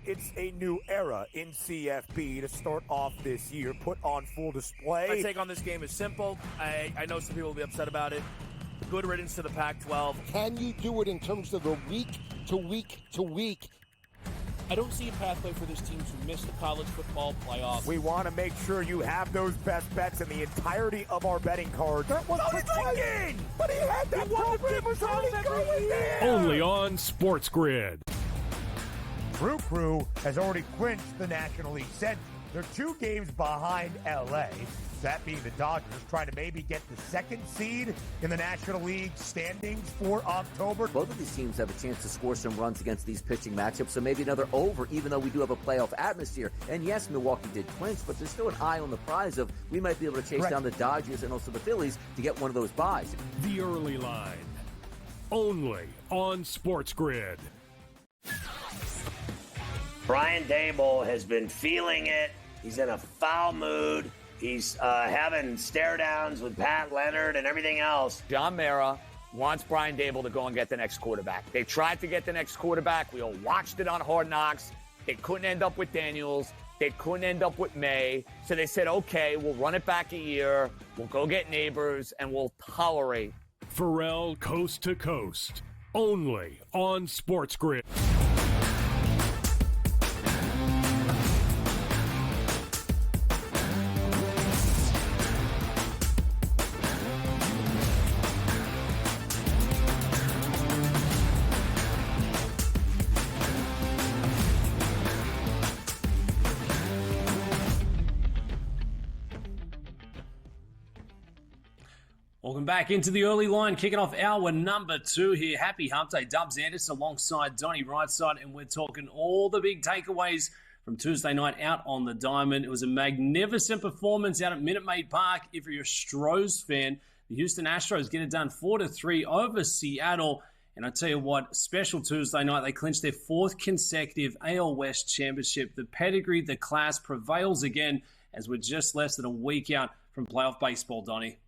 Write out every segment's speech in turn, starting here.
it's a new era in CFB to start off this year, put on full display. My take on this game is simple. I know some people will be upset about it. Good riddance to the Pac-12. Can you do it in terms of the week to week to week? I don't see a pathway for this team to miss the college football playoff. We want to make sure you have those best bets in the entirety of our betting cards. That was thinking, but he had that program was already going there. Only on SportsGrid. Crew has already clinched the National League Central. They're 2 games behind LA. That being the Dodgers, trying to maybe get the 2nd seed in the National League standings for October. Both of these teams have a chance to score some runs against these pitching matchups, so maybe another over, even though we do have a playoff atmosphere. And yes, Milwaukee did clinch, but there's still an eye on the prize of we might be able to chase down the Dodgers and also the Phillies to get one of those buys. The early line. Only on SportsGrid. Brian Daboll has been feeling it. He's in a foul mood. He's having stare downs with Pat Leonard and everything else. John Mara wants Brian Daboll to go and get the next quarterback. They tried to get the next quarterback. We all watched it on Hard Knocks. They couldn't end up with Daniels. They couldn't end up with May. So they said, okay, we'll run it back a year. We'll go get neighbors, and we'll tolerate. Pharrell Coast to Coast. Only on SportsGrid. Welcome back into the early line, kicking off hour number 2 here. Happy Hump Day. Dubs Anderson alongside Donnie Rightside, and we're talking all the big takeaways from Tuesday night out on the Diamond. It was a magnificent performance out at Minute Maid Park. If you're a Stros fan, the Houston Astros get it done 4-3 over Seattle. And I tell you what, special Tuesday night, they clinched their 4th consecutive AL West championship. The pedigree, the class prevails again as we're just less than a week out from playoff baseball, Donnie.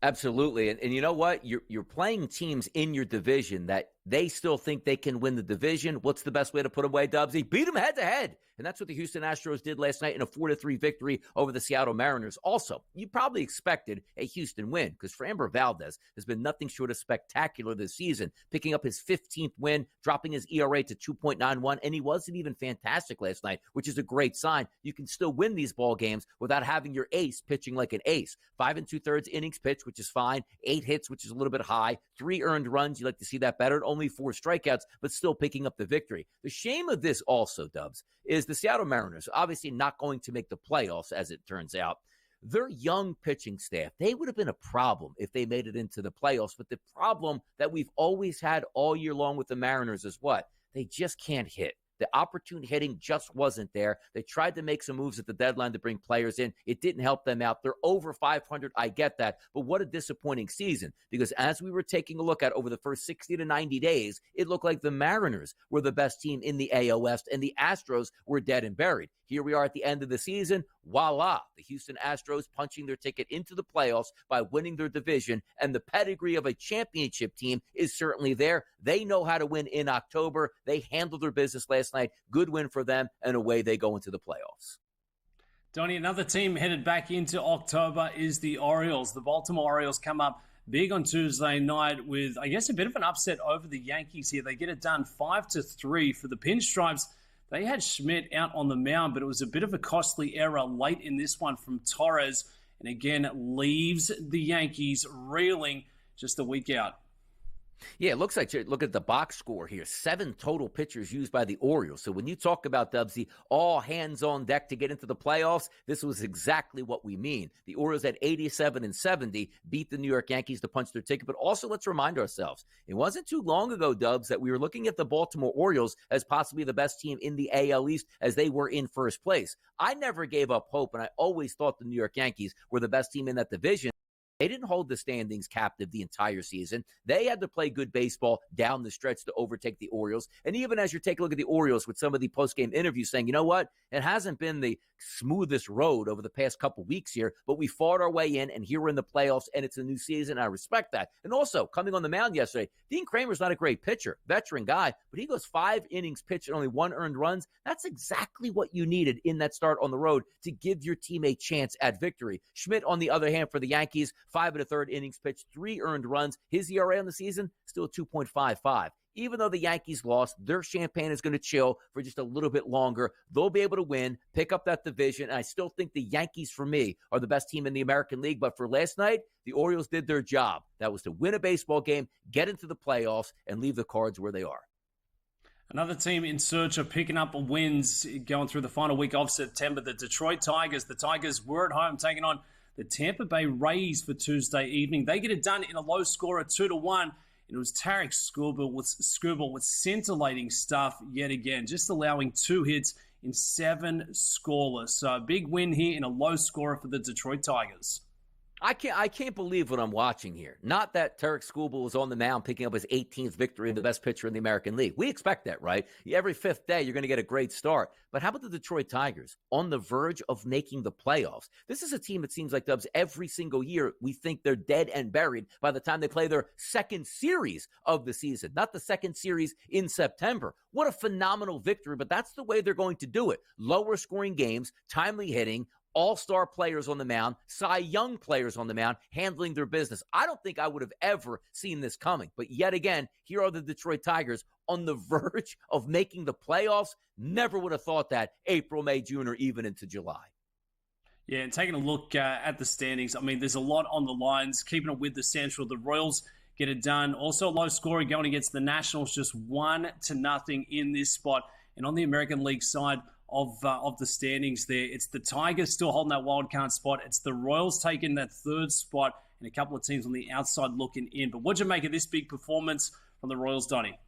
Absolutely. And you know what? You're playing teams in your division that they still think they can win the division. What's the best way to put away, Dubsy? Beat them head-to-head. And that's what the Houston Astros did last night in a 4-3 victory over the Seattle Mariners. Also, you probably expected a Houston win because Framber Valdez has been nothing short of spectacular this season, picking up his 15th win, dropping his ERA to 2.91, and he wasn't even fantastic last night, which is a great sign. You can still win these ball games without having your ace pitching like an ace. 5 2/3 innings pitched, which is fine. 8 hits, which is a little bit high. 3 earned runs. You like to see that better. Only 4 strikeouts, but still picking up the victory. The shame of this also, Dubs, is the Seattle Mariners, obviously not going to make the playoffs, as it turns out. Their young pitching staff, they would have been a problem if they made it into the playoffs. But the problem that we've always had all year long with the Mariners is what? They just can't hit. The opportune hitting just wasn't there. They tried to make some moves at the deadline to bring players in. It didn't help them out. They're over 500. I get that. But what a disappointing season. Because as we were taking a look at over the first 60 to 90 days, it looked like the Mariners were the best team in the AL West and the Astros were dead and buried. Here we are at the end of the season. Voila, the Houston Astros punching their ticket into the playoffs by winning their division, and the pedigree of a championship team is certainly there. They know how to win in October. They handled their business last night. Good win for them, and away they go into the playoffs. Donnie, another team headed back into October is the Orioles. The Baltimore Orioles come up big on Tuesday night with, I guess, a bit of an upset over the Yankees here. They get it done 5-3 for the Pinstripes. They had Schmidt out on the mound, but it was a bit of a costly error late in this one from Torres. And again, it leaves the Yankees reeling just a week out. Yeah, it looks like, look at the box score here, 7 total pitchers used by the Orioles. So when you talk about, Dubsy, all hands on deck to get into the playoffs, this was exactly what we mean. The Orioles at 87-70 beat the New York Yankees to punch their ticket. But also let's remind ourselves, it wasn't too long ago, Dubs, that we were looking at the Baltimore Orioles as possibly the best team in the AL East as they were in first place. I never gave up hope, and I always thought the New York Yankees were the best team in that division. They didn't hold the standings captive the entire season. They had to play good baseball down the stretch to overtake the Orioles. And even as you take a look at the Orioles with some of the post-game interviews saying, you know what, it hasn't been the smoothest road over the past couple weeks here, but we fought our way in, and here we're in the playoffs, and it's a new season. I respect that. And also, coming on the mound yesterday, Dean Kramer's not a great pitcher, veteran guy, but he goes 5 innings pitched and only 1 earned runs. That's exactly what you needed in that start on the road to give your team a chance at victory. Schmidt, on the other hand, for the Yankees, 5 1/3 innings pitched, 3 earned runs. His ERA on the season, still 2.55. Even though the Yankees lost, their champagne is going to chill for just a little bit longer. They'll be able to win, pick up that division, and I still think the Yankees, for me, are the best team in the American League. But for last night, the Orioles did their job. That was to win a baseball game, get into the playoffs, and leave the Cards where they are. Another team in search of picking up wins going through the final week of September, the Detroit Tigers. The Tigers were at home taking on the Tampa Bay Rays for Tuesday evening. They get it done in a low score of 2-1. It was Tarek Skubal with scintillating stuff yet again, just allowing 2 hits in 7 scoreless. So a big win here in a low scorer for the Detroit Tigers. I can't believe what I'm watching here. Not that Tarek Skubal was on the mound picking up his 18th victory and the best pitcher in the American League. We expect that, right? Every 5th day, you're going to get a great start. But how about the Detroit Tigers on the verge of making the playoffs? This is a team, it seems like, Dubs, every single year we think they're dead and buried by the time they play their second series of the season, not the second series in September. What a phenomenal victory, but that's the way they're going to do it. Lower scoring games, timely hitting, all-star players on the mound, Cy Young players on the mound, handling their business. I don't think I would have ever seen this coming. But yet again, here are the Detroit Tigers on the verge of making the playoffs. Never would have thought that April, May, June, or even into July. Yeah, and taking a look at the standings, I mean, there's a lot on the lines. Keeping it with the Central, the Royals get it done. Also low scoring going against the Nationals, just 1-0 in this spot. And on the American League side of the standings there, it's the Tigers still holding that wild card spot. It's the Royals taking that 3rd spot, and a couple of teams on the outside looking in. But what'd you make of this big performance from the Royals, Donnie?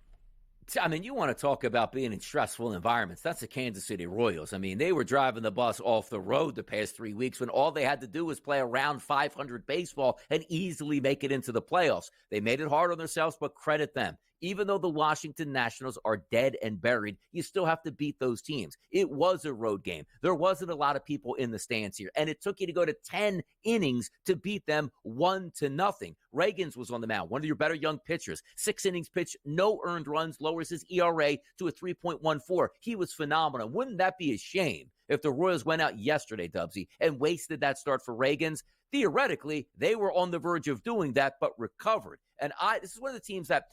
I mean, you want to talk about being in stressful environments. That's the Kansas City Royals. I mean, they were driving the bus off the road the past 3 weeks when all they had to do was play around 500 baseball and easily make it into the playoffs. They made it hard on themselves, but credit them. Even though the Washington Nationals are dead and buried, you still have to beat those teams. It was a road game. There wasn't a lot of people in the stands here, and it took you to go to 10 innings to beat them 1-0. Reagans was on the mound, one of your better young pitchers. 6 innings pitched, no earned runs, lowers his ERA to a 3.14. He was phenomenal. Wouldn't that be a shame if the Royals went out yesterday, Dubsy, and wasted that start for Reagans? Theoretically, they were on the verge of doing that, but recovered. And this is one of the teams that,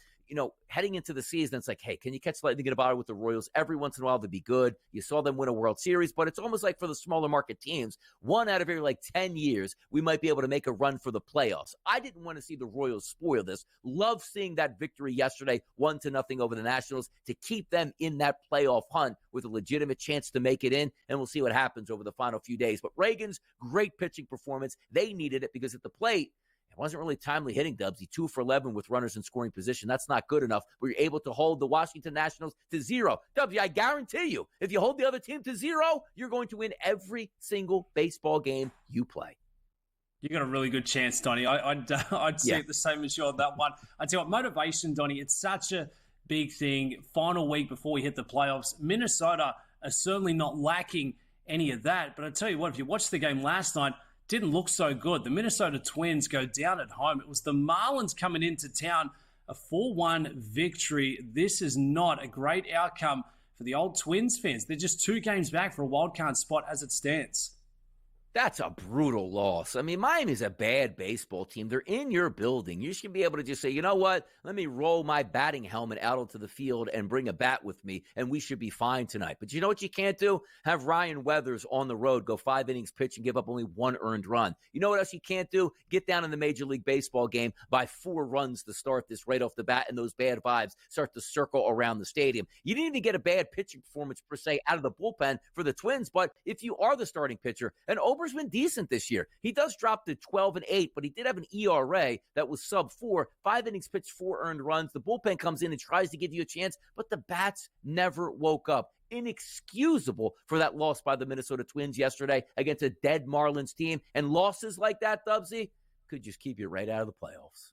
heading into the season, it's like, hey, can you catch lightning in a bottle with the Royals? Every once in a while, they'd be good. You saw them win a World Series, but it's almost like for the smaller market teams, 1 out of every 10 years, we might be able to make a run for the playoffs. I didn't want to see the Royals spoil this. Love seeing that victory yesterday, 1-0 over the Nationals, to keep them in that playoff hunt with a legitimate chance to make it in, and we'll see what happens over the final few days. But Reagan's great pitching performance. They needed it because at the plate, it wasn't really timely hitting, Dubsy. 2 for 11 with runners in scoring position. That's not good enough. But you're able to hold the Washington Nationals to 0. Dubsy, I guarantee you, if you hold the other team to 0, you're going to win every single baseball game you play. You got a really good chance, Donnie. I'd say it the same as you on that one. I tell you what, motivation, Donnie, it's such a big thing. Final week before we hit the playoffs. Minnesota are certainly not lacking any of that. But I tell you what, if you watched the game last night, didn't look so good. The Minnesota Twins go down at home. It was the Marlins coming into town, a 4-1 victory. This is not a great outcome for the old Twins fans. They're just 2 games back for a wild card spot as it stands. That's a brutal loss. I mean, Miami's a bad baseball team. They're in your building. You should be able to just say, you know what? Let me roll my batting helmet out onto the field and bring a bat with me, and we should be fine tonight. But you know what you can't do? Have Ryan Weathers on the road go 5 innings pitch and give up only 1 earned run. You know what else you can't do? Get down in the Major League Baseball game by 4 runs to start this right off the bat, and those bad vibes start to circle around the stadium. You didn't even get a bad pitching performance, per se, out of the bullpen for the Twins, but if you are the starting pitcher, and Ober's been decent this year. He does drop to 12-8, but he did have an ERA that was sub-4. 5 innings pitched, 4 earned runs. The bullpen comes in and tries to give you a chance, but the bats never woke up. Inexcusable for that loss by the Minnesota Twins yesterday against a dead Marlins team. And losses like that, Dubsy, could just keep you right out of the playoffs.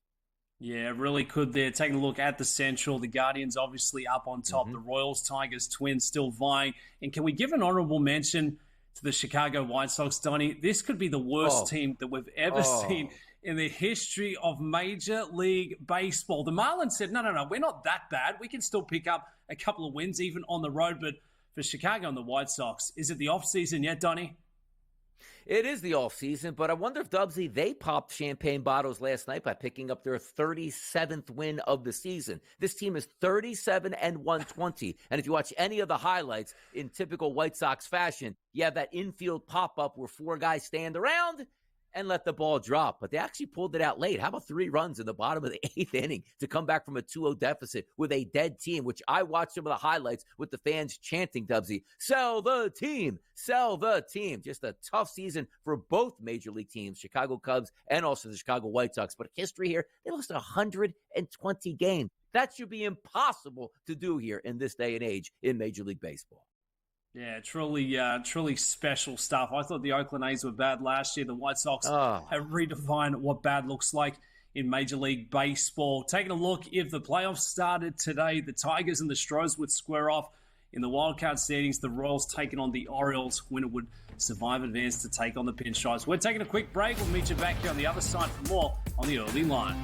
Yeah, really could there. Taking a look at the Central, the Guardians obviously up on top. The Royals, Tigers, Twins still vying. And can we give an honorable mention to the Chicago White Sox, Donnie? This could be the worst team that we've ever seen in the history of Major League Baseball. The Marlins said, no, we're not that bad. We can still pick up a couple of wins even on the road. But for Chicago and the White Sox, is it the offseason yet, Donnie? It is the offseason, but I wonder if, Dubsy, they popped champagne bottles last night by picking up their 37th win of the season. This team is 37-120, and if you watch any of the highlights in typical White Sox fashion, you have that infield pop-up where four guys stand around and let the ball drop. But they actually pulled it out late. How about 3 runs in the bottom of the 8th inning to come back from a 2-0 deficit with a dead team, which I watched some of the highlights with the fans chanting, Dubsy, sell the team, sell the team. Just a tough season for both major league teams, Chicago Cubs and also the Chicago White Sox. But history here, they lost 120 games. That should be impossible to do here in this day and age in Major League Baseball. Yeah, truly special stuff. I thought the Oakland A's were bad last year. The White Sox have redefined what bad looks like in Major League Baseball. Taking a look, if the playoffs started today, the Tigers and the Stros would square off in the wildcard standings. The Royals taking on the Orioles. Winner would survive, advance to take on the Pinstripes. We're taking a quick break. We'll meet you back here on the other side for more on the early line.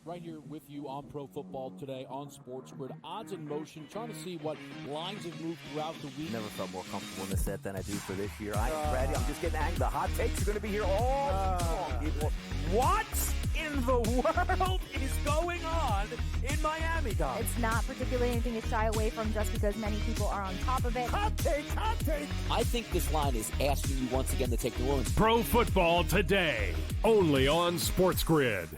Right here with you on Pro Football Today on SportsGrid. Odds in motion, trying to see what lines have moved throughout the week. Never felt more comfortable in this set than I do for this year. I am ready. I'm just getting angry. The hot takes are going to be here all long, people. What in the world is going on in Miami, Dom? It's not particularly anything to shy away from just because many people are on top of it. Hot take, hot take. I think this line is asking you once again to take New Orleans. Pro Football Today, only on SportsGrid.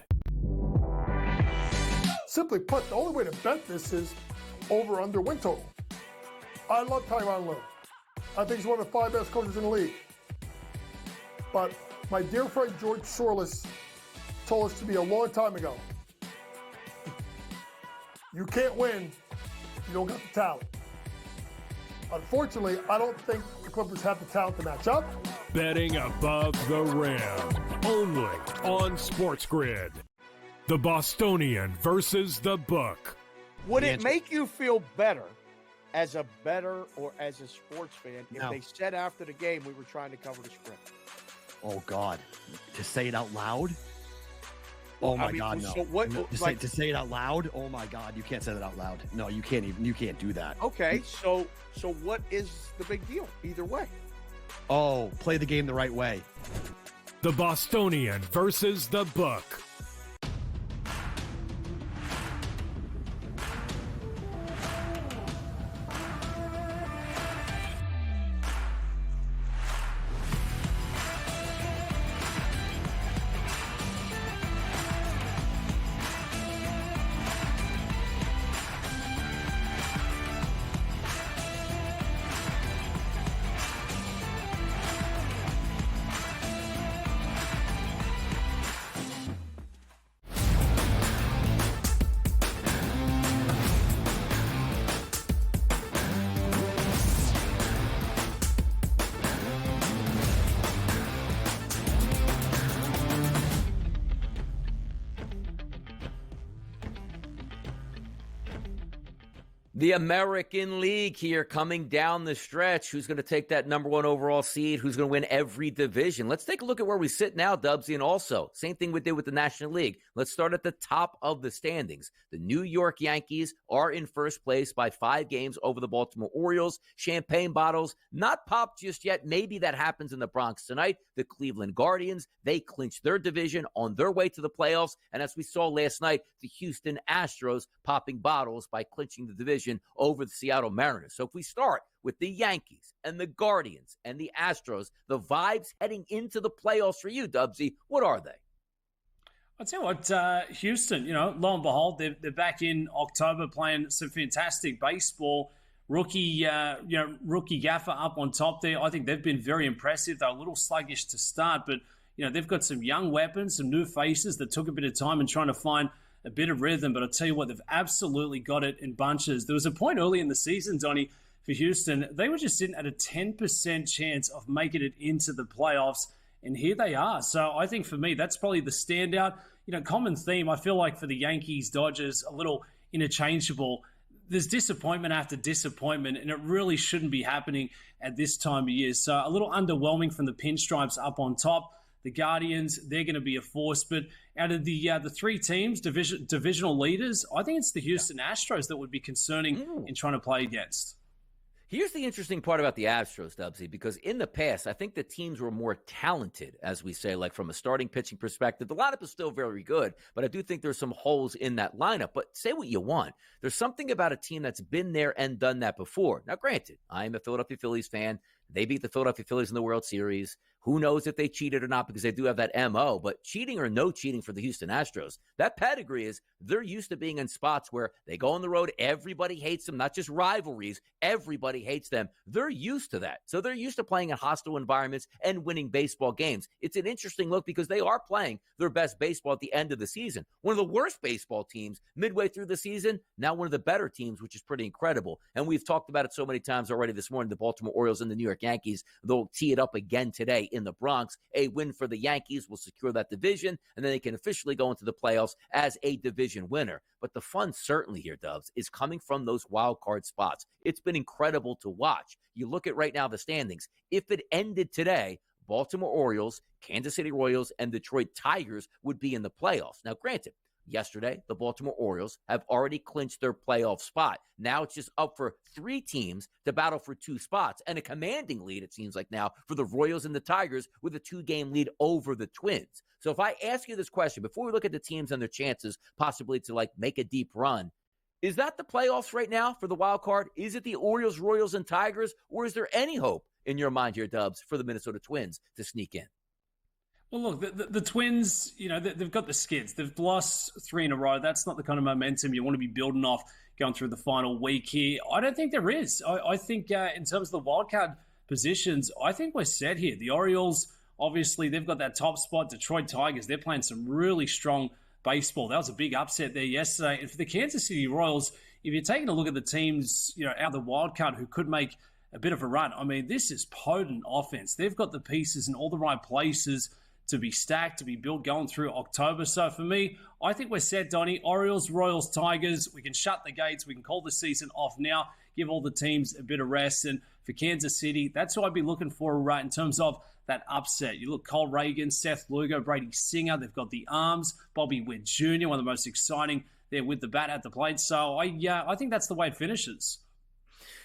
Simply put, the only way to bet this is over-under win total. I love Tyronn Lue. I think he's one of the 5 best coaches in the league. But my dear friend George Sorless told us to me a long time ago, you can't win if you don't got the talent. Unfortunately, I don't think the Clippers have the talent to match up. Betting above the rim, only on SportsGrid. The Bostonian versus the book. Would it make you feel better as a bettor or as a sports fan if they said after the game we were trying to cover the spread? Oh, God. To say it out loud? Oh, my God, no. So what, no to say it out loud? Oh, my God. You can't say that out loud. No, you can't do that. Okay, so what is the big deal either way? Oh, play the game the right way. The Bostonian versus the book. The American League here coming down the stretch. Who's going to take that number 1 overall seed? Who's going to win every division? Let's take a look at where we sit now, Dubsy, and also same thing we did with the National League. Let's start at the top of the standings. The New York Yankees are in first place by 5 games over the Baltimore Orioles. Champagne bottles not popped just yet. Maybe that happens in the Bronx tonight. The Cleveland Guardians, they clinched their division on their way to the playoffs. And as we saw last night, the Houston Astros popping bottles by clinching the division over the Seattle Mariners. So if we start with the Yankees and the Guardians and the Astros, the vibes heading into the playoffs for you, Dubsy, what are they? I'll tell you what, Houston, lo and behold, they're back in October playing some fantastic baseball. rookie gaffer up on top there. I think they've been very impressive. They're a little sluggish to start, but they've got some young weapons, some new faces that took a bit of time in trying to find a bit of rhythm. But I'll tell you what, they've absolutely got it in bunches. There was a point early in the season, Donnie, for Houston, they were just sitting at a 10% chance of making it into the playoffs, and here they are. So I think for me, that's probably the standout. Common theme, I feel like for the Yankees, Dodgers, a little interchangeable. There's disappointment after disappointment, and it really shouldn't be happening at this time of year. So a little underwhelming from the Pinstripes up on top. The Guardians, they're going to be a force. But out of the three teams, divisional leaders, I think it's the Houston Astros that would be concerning in trying to play against. Here's the interesting part about the Astros, Dubsy, because in the past, I think the teams were more talented, as we say, like from a starting pitching perspective. The lineup is still very good, but I do think there's some holes in that lineup. But say what you want. There's something about a team that's been there and done that before. Now, granted, I am a Philadelphia Phillies fan. They beat the Philadelphia Phillies in the World Series. Who knows if they cheated or not, because they do have that MO, but cheating or no cheating for the Houston Astros, that pedigree is they're used to being in spots where they go on the road, everybody hates them, not just rivalries, everybody hates them. They're used to that. So they're used to playing in hostile environments and winning baseball games. It's an interesting look because they are playing their best baseball at the end of the season. One of the worst baseball teams midway through the season, now one of the better teams, which is pretty incredible. And we've talked about it so many times already this morning, the Baltimore Orioles and the New York Yankees. They'll tee it up again today in the Bronx. A win for the Yankees will secure that division, and then they can officially go into the playoffs as a division winner. But the fun certainly here, Dubs, is coming from those wild card spots. It's been incredible to watch. You look at right now the standings. If it ended today, Baltimore Orioles, Kansas City Royals, and Detroit Tigers would be in the playoffs. Now, granted, yesterday, the Baltimore Orioles have already clinched their playoff spot. Now it's just up for three teams to battle for two spots and a commanding lead, it seems like now, for the Royals and the Tigers with a 2-game lead over the Twins. So if I ask you this question, before we look at the teams and their chances possibly to make a deep run, is that the playoffs right now for the wild card? Is it the Orioles, Royals, and Tigers, or is there any hope in your mind here, Dubs, for the Minnesota Twins to sneak in? Well, look, the Twins, they've got the skids. They've lost 3 in a row. That's not the kind of momentum you want to be building off going through the final week here. I don't think there is. I think in terms of the wildcard positions, I think we're set here. The Orioles, obviously, they've got that top spot. Detroit Tigers, they're playing some really strong baseball. That was a big upset there yesterday. And for the Kansas City Royals, if you're taking a look at the teams, out of the wildcard who could make a bit of a run, I mean, this is potent offense. They've got the pieces in all the right places to be stacked, to be built going through October. So for me, I think we're set, Donnie. Orioles, Royals, Tigers. We can shut the gates. We can call the season off now, give all the teams a bit of rest. And for Kansas City, that's what I'd be looking for in terms of that upset. You look, Cole Reagan, Seth Lugo, Brady Singer. They've got the arms. Bobby Witt Jr., one of the most exciting there with the bat at the plate. So I think that's the way it finishes.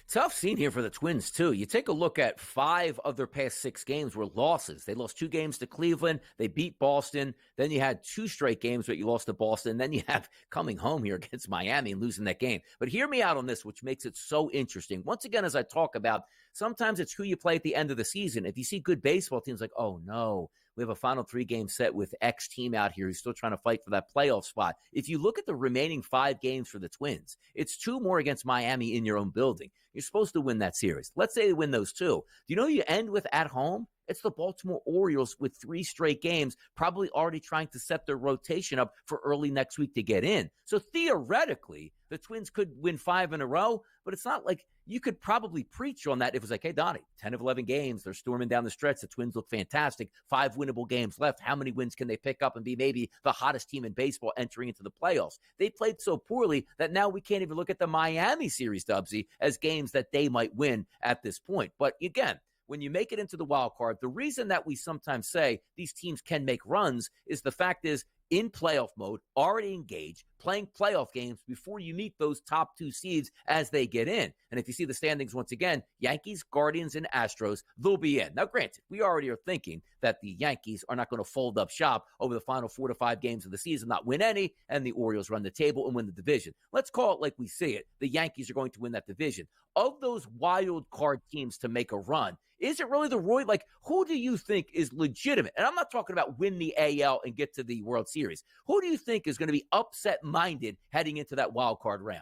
Tough scene here for the Twins, too. You take a look at 5 of their past 6 games were losses. They lost 2 games to Cleveland. They beat Boston. Then you had 2 straight games where you lost to Boston. Then you have coming home here against Miami and losing that game. But hear me out on this, which makes it so interesting. Once again, as I talk about, sometimes it's who you play at the end of the season. If you see good baseball teams like, oh, no, we have a final 3-game set with X team out here who's still trying to fight for that playoff spot. If you look at the remaining 5 games for the Twins, it's 2 more against Miami in your own building. You're supposed to win that series. Let's say they win those 2. Do you know who you end with at home? It's the Baltimore Orioles with 3 straight games, probably already trying to set their rotation up for early next week to get in. So theoretically, the Twins could win 5 in a row, but it's not like you could probably preach on that if it was like, hey, Donnie, 10 of 11 games, they're storming down the stretch. The Twins look fantastic. 5 winnable games left. How many wins can they pick up and be maybe the hottest team in baseball entering into the playoffs? They played so poorly that now we can't even look at the Miami series, Dubsy, as games that they might win at this point. But again, when you make it into the wild card, the reason that we sometimes say these teams can make runs is the fact is in playoff mode, already engaged, playing playoff games before you meet those top 2 seeds as they get in. And if you see the standings once again, Yankees, Guardians, and Astros, they'll be in. Now, granted, we already are thinking that the Yankees are not going to fold up shop over the final 4 to 5 games of the season, not win any, and the Orioles run the table and win the division. Let's call it like we see it. The Yankees are going to win that division. Of those wild card teams to make a run, is it really the Roy? Like, who do you think is legitimate? And I'm not talking about win the AL and get to the World Series. Who do you think is going to be upset-minded heading into that wild card round?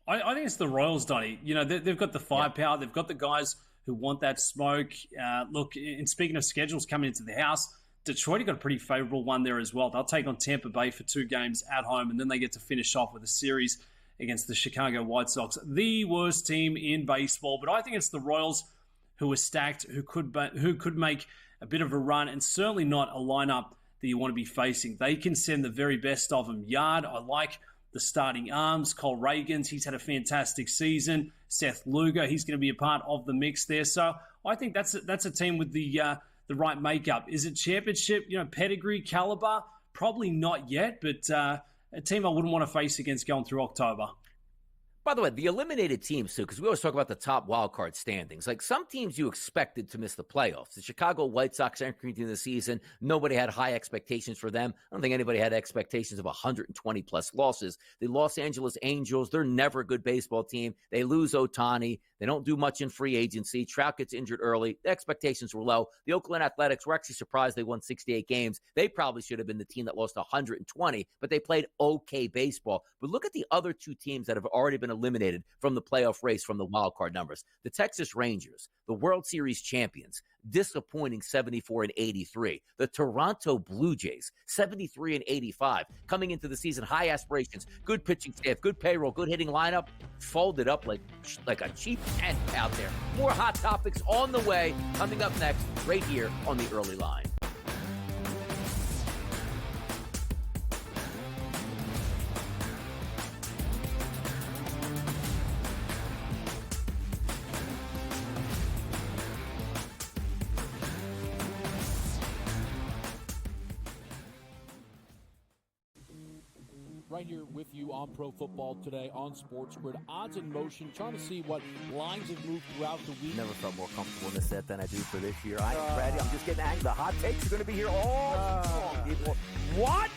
I think it's the Royals, Donnie. You know, they've got the firepower. They've got the guys who want that smoke. Look, and speaking of schedules coming into the house, Detroit have got a pretty favorable one there as well. They'll take on Tampa Bay for 2 games at home, and then they get to finish off with a series against the Chicago White Sox, the worst team in baseball. But I think it's the Royals who are stacked, who could make a bit of a run, and certainly not a lineup that you want to be facing. They can send the very best of them. Yard, I like the starting arms. Cole Reagans, he's had a fantastic season. Seth Luger, he's going to be a part of the mix there. So I think that's a team with the right makeup. Is it championship, pedigree, caliber? Probably not yet, but a team I wouldn't want to face against going through October. By the way, the eliminated teams, too, because we always talk about the top wild card standings. Like, some teams you expected to miss the playoffs. The Chicago White Sox entering into the season, nobody had high expectations for them. I don't think anybody had expectations of 120-plus losses. The Los Angeles Angels, they're never a good baseball team. They lose Ohtani. They don't do much in free agency. Trout gets injured early. The expectations were low. The Oakland Athletics were actually surprised they won 68 games. They probably should have been the team that lost 120, but they played okay baseball. But look at the other 2 teams that have already been eliminated from the playoff race from the wild card numbers. The Texas Rangers, the World Series champions, disappointing 74-83. The Toronto Blue Jays, 73-85. Coming into the season, high aspirations, good pitching staff, good payroll, good hitting lineup, folded up like a cheap tent out there. More hot topics on the way, coming up next, right here on the Early Line. Right here with you on Pro Football Today on SportsGrid. Odds in motion, trying to see what lines have moved throughout the week. Never felt more comfortable in this set than I do for this year. Brady, I'm just getting angry. The hot takes are going to be here all long, people. What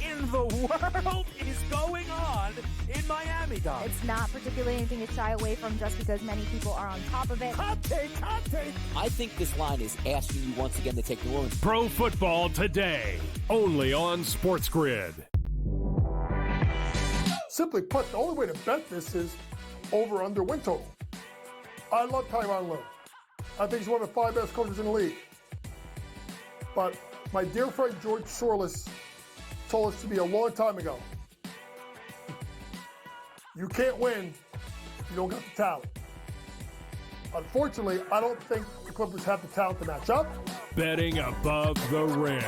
in the world is going on in Miami, Dom? It's not particularly anything to shy away from just because many people are on top of it. Hot take, hot take. I think this line is asking you once again to take New Orleans. Pro Football Today, only on SportsGrid. Simply put, the only way to bet this is over-under win total. I love Tyronn Lue. I think he's one of the 5 best coaches in the league. But my dear friend George Sorless told us to me a long time ago, you can't win if you don't got the talent. Unfortunately, I don't think the Clippers have the talent to match up. Betting above the rim,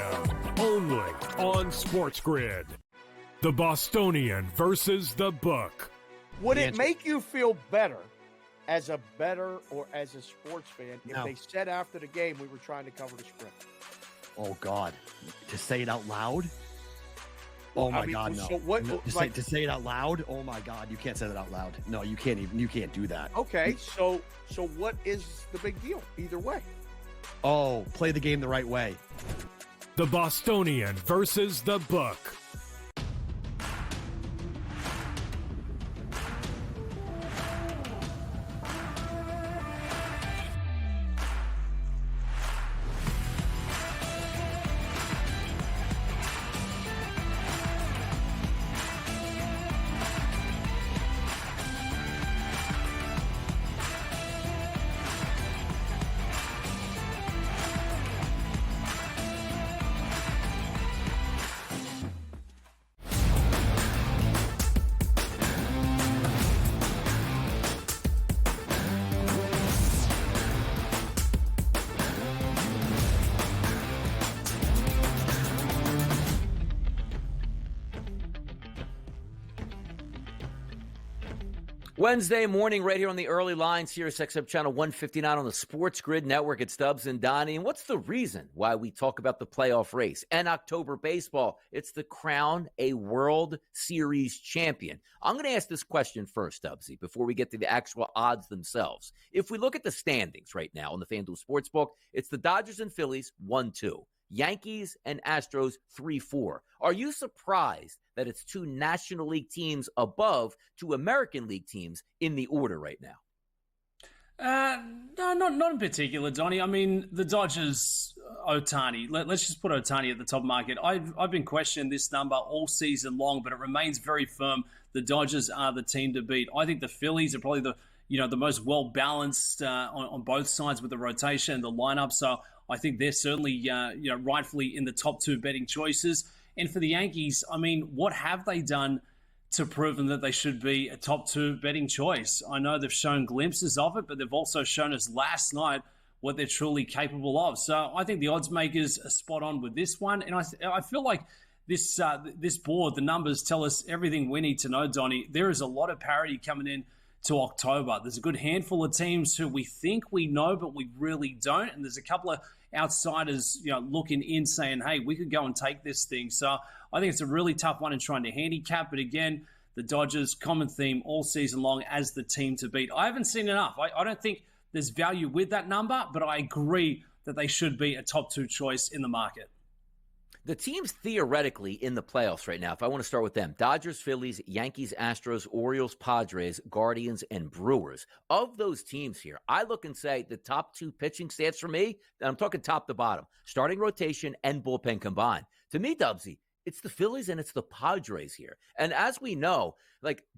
only on SportsGrid. The Bostonian versus the book. Would it make you feel better as a bettor or as a sports fan if they said after the game we were trying to cover the spread? Oh, God. To say it out loud? Oh, my God, no. So what, no to say it out loud? Oh, my God. You can't say that out loud. No, you can't do that. Okay, so what is the big deal either way? Oh, play the game the right way. The Bostonian versus the book. Wednesday morning, right here on the Early Line, Sirius XM Channel 159 on the SportsGrid Network. It's Stubbs and Donnie. And what's the reason why we talk about the playoff race and October baseball? It's to crown a World Series champion. I'm going to ask this question first, Stubbsy, before we get to the actual odds themselves. If we look at the standings right now on the FanDuel Sportsbook, it's the Dodgers and Phillies 1-2. Yankees and Astros 3-4. Are you surprised that it's 2 National League teams above 2 American League teams in the order right now? No, not in particular, Donnie. I mean, the Dodgers, Ohtani. Let's just put Ohtani at the top market. I've been questioning this number all season long, but it remains very firm. The Dodgers are the team to beat. I think the Phillies are probably the most well balanced on both sides with the rotation and the lineup. So I think they're certainly rightfully in the top 2 betting choices. And for the Yankees, I mean, what have they done to prove them that they should be a top 2 betting choice? I know they've shown glimpses of it, but they've also shown us last night what they're truly capable of. So I think the odds makers are spot on with this one. And I feel like this board, the numbers tell us everything we need to know, Donnie. There is a lot of parity coming in to October. There's a good handful of teams who we think we know, but we really don't. And there's a couple of outsiders, looking in saying, hey, we could go and take this thing. So I think it's a really tough one in trying to handicap. But again, the Dodgers, common theme all season long as the team to beat. I haven't seen enough. I don't think there's value with that number, but I agree that they should be a top 2 choice in the market. The teams theoretically in the playoffs right now, if I want to start with them, Dodgers, Phillies, Yankees, Astros, Orioles, Padres, Guardians, and Brewers. Of those teams here, I look and say the top 2 pitching stats for me, and I'm talking top to bottom, starting rotation and bullpen combined. To me, Dubsy, it's the Phillies and it's the Padres here. And as we know,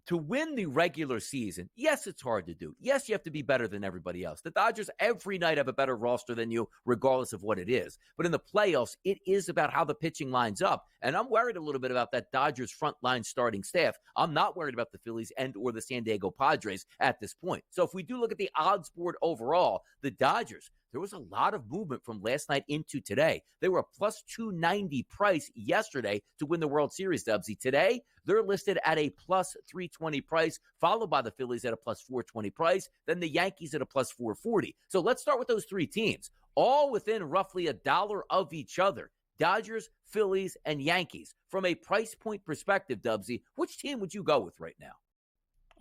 to win the regular season, yes, it's hard to do. Yes, you have to be better than everybody else. The Dodgers every night have a better roster than you, regardless of what it is. But in the playoffs, it is about how the pitching lines up. And I'm worried a little bit about that Dodgers front line starting staff. I'm not worried about the Phillies and or the San Diego Padres at this point. So if we do look at the odds board overall, the Dodgers, there was a lot of movement from last night into today. They were a plus 290 price yesterday to win the World Series, Dubsy. Today, they're listed at a plus 320 price, followed by the Phillies at a plus 420 price, then the Yankees at a plus 440. So let's start with those 3 teams, all within roughly $1 of each other. Dodgers, Phillies, and Yankees. From a price point perspective, Dubsy, which team would you go with right now?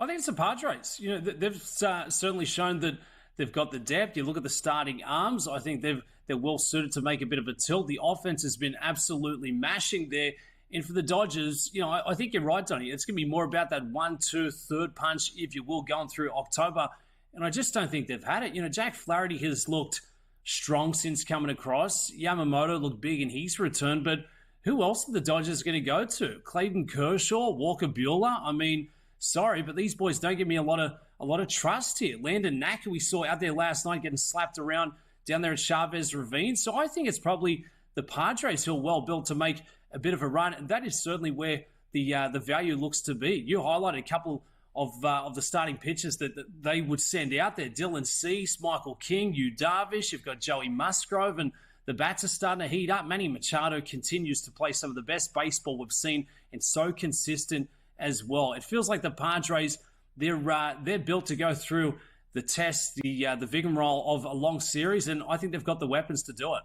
I think it's the Padres. They've certainly shown that they've got the depth. You look at the starting arms, I think they're well suited to make a bit of a tilt. The offense has been absolutely mashing there. And for the Dodgers, I think you're right, Donnie. It's going to be more about that 1-2 third punch, if you will, going through October. And I just don't think they've had it. Jack Flaherty has looked strong since coming across. Yamamoto looked big in his return. But who else are the Dodgers going to go to? Clayton Kershaw, Walker Buehler? I mean, sorry, but these boys don't give me a lot of trust here. Landon Knack, who we saw out there last night getting slapped around down there at Chavez Ravine. So I think it's probably the Padres who are well built to make a bit of a run, and that is certainly where the value looks to be. You highlighted a couple of the starting pitchers that they would send out there. Dylan Cease, Michael King, Yu Darvish. You've got Joey Musgrove, and the bats are starting to heat up. Manny Machado continues to play some of the best baseball we've seen, and so consistent as well. It feels like the Padres, they're built to go through the test, the rigmarole of a long series, and I think they've got the weapons to do it.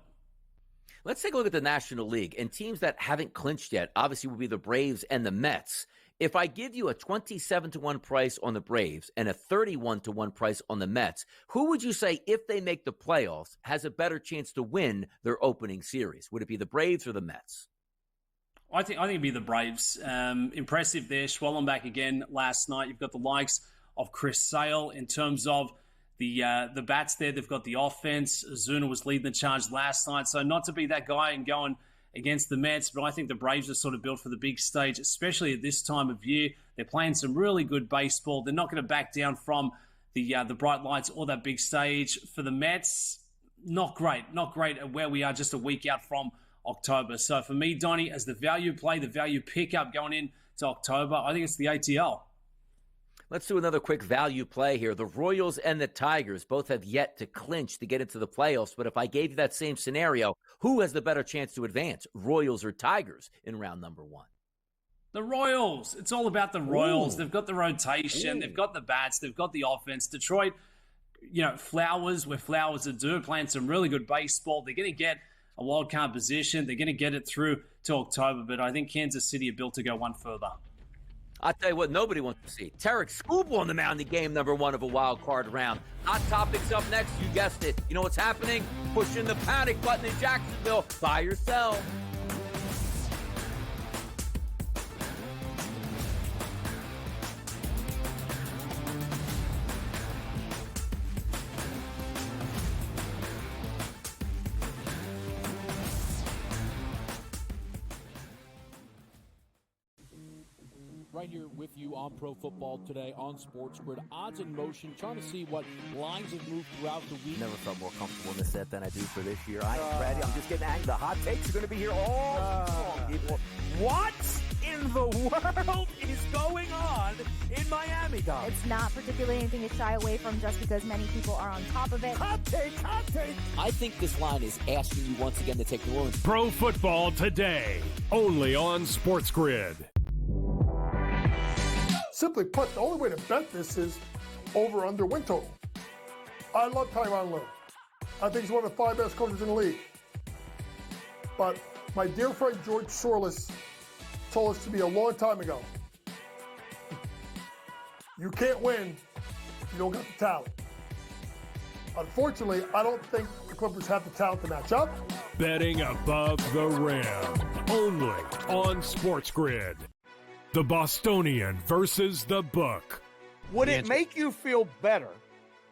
Let's take a look at the National League, and teams that haven't clinched yet obviously will be the Braves and the Mets. If I give you a 27-1 price on the Braves and a 31-1 price on the Mets, who would you say, if they make the playoffs, has a better chance to win their opening series? Would it be the Braves or the Mets? I think it'd be the Braves. Impressive there. Schwellenbach again last night. You've got the likes of Chris Sale in terms of the bats there. They've got the offense. Ozuna was leading the charge last night. So not to be that guy and going against the Mets, but I think the Braves are sort of built for the big stage, especially at this time of year. They're playing some really good baseball. They're not going to back down from the bright lights or that big stage. For the Mets, not great at where we are just a week out from October. So for me, Donnie, as the value play, the value pickup going into October, I think it's the ATL. Let's do another quick value play here. The Royals and the Tigers both have yet to clinch to get into the playoffs. But if I gave you that same scenario, who has the better chance to advance, Royals or Tigers, in round number 1? The Royals. It's all about the Royals. Ooh. They've got the rotation. Ooh. They've got the bats. They've got the offense. Detroit, flowers where flowers are due, playing some really good baseball. They're going to get a wild card position. They're going to get it through to October. But I think Kansas City are built to go one further. I'll tell you what nobody wants to see. Tarek Skubal on the mound in game number 1 of a wild card round. Hot topics up next. You guessed it. You know what's happening? Pushing the panic button in Jacksonville. Buy or sell. Right here with you on Pro Football Today on SportsGrid. Odds in motion, trying to see what lines have moved throughout the week. Never felt more comfortable in this set than I do for this year. Brady, I'm just getting angry. The hot takes are going to be here all people. What in the world is going on in Miami, Dom? It's not particularly anything to shy away from just because many people are on top of it. Hot take. I think this line is asking you once again to take New Orleans. Pro Football Today, only on SportsGrid. Simply put, the only way to bet this is over/under win total. I love Tyronn Lue. I think he's one of the 5 best coaches in the league. But my dear friend George Sorless told us to me a long time ago, you can't win if you don't got the talent. Unfortunately, I don't think the Clippers have the talent to match up. Betting above the rim, only on SportsGrid. The Bostonian versus the book. Would it make you feel better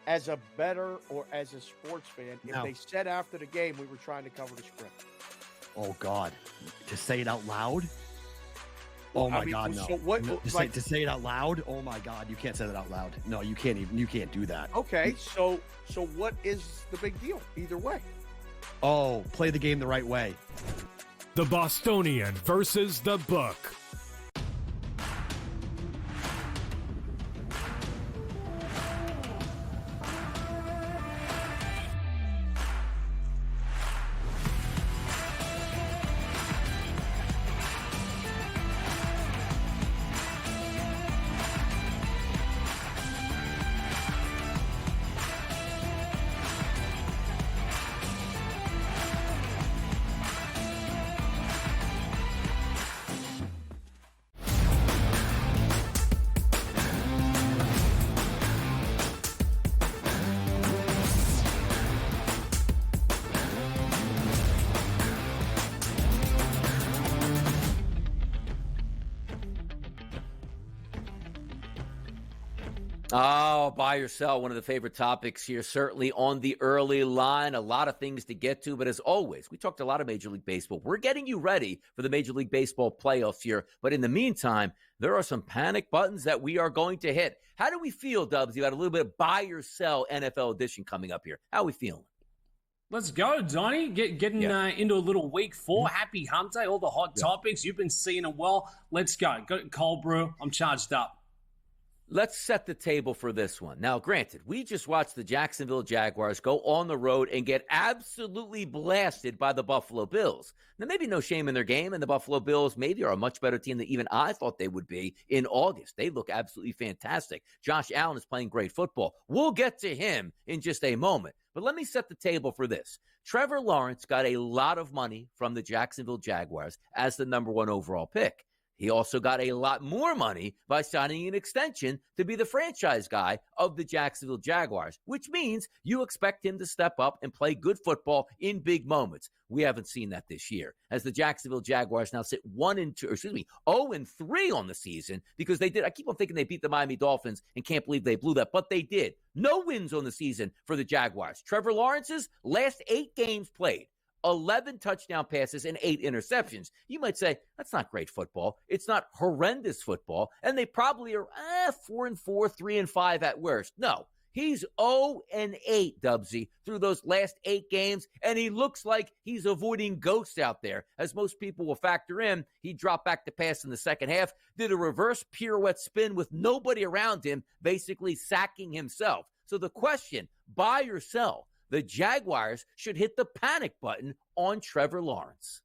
as a bettor or as a sports fan if they said after the game we were trying to cover the spread? Oh, God. To say it out loud? Oh, my God, no. So what, to say it out loud? Oh, my God. You can't say that out loud. No, you can't do that. Okay, so what is the big deal either way? Oh, play the game the right way. The Bostonian versus the book. Oh, buy or sell, one of the favorite topics here, certainly on the early line. A lot of things to get to, but as always, we talked a lot of Major League Baseball. We're getting you ready for the Major League Baseball playoffs here, but in the meantime, there are some panic buttons that we are going to hit. How do we feel, Dubs? You got a little bit of buy or sell NFL edition coming up here. How are we feeling? Let's go, Donnie. Getting into a little week 4. Happy hump day. All the hot topics. You've been seeing them well. Let's go. Got cold brew. I'm charged up. Let's set the table for this one. Now, granted, we just watched the Jacksonville Jaguars go on the road and get absolutely blasted by the Buffalo Bills. Now, maybe no shame in their game, and the Buffalo Bills maybe are a much better team than even I thought they would be in August. They look absolutely fantastic. Josh Allen is playing great football. We'll get to him in just a moment. But let me set the table for this. Trevor Lawrence got a lot of money from the Jacksonville Jaguars as the number 1 overall pick. He also got a lot more money by signing an extension to be the franchise guy of the Jacksonville Jaguars, which means you expect him to step up and play good football in big moments. We haven't seen that this year, as the Jacksonville Jaguars now sit 0-3 on the season because they did. I keep on thinking they beat the Miami Dolphins and can't believe they blew that, but they did. No wins on the season for the Jaguars. Trevor Lawrence's last 8 games played, 11 touchdown passes and 8 interceptions. You might say, that's not great football. It's not horrendous football. And they probably are 4-4, 3-5 at worst. No, he's 0-8, Dubsy, through those last 8 games. And he looks like he's avoiding ghosts out there. As most people will factor in, he dropped back to pass in the second half, did a reverse pirouette spin with nobody around him, basically sacking himself. So the question, buy or sell? The Jaguars should hit the panic button on Trevor Lawrence.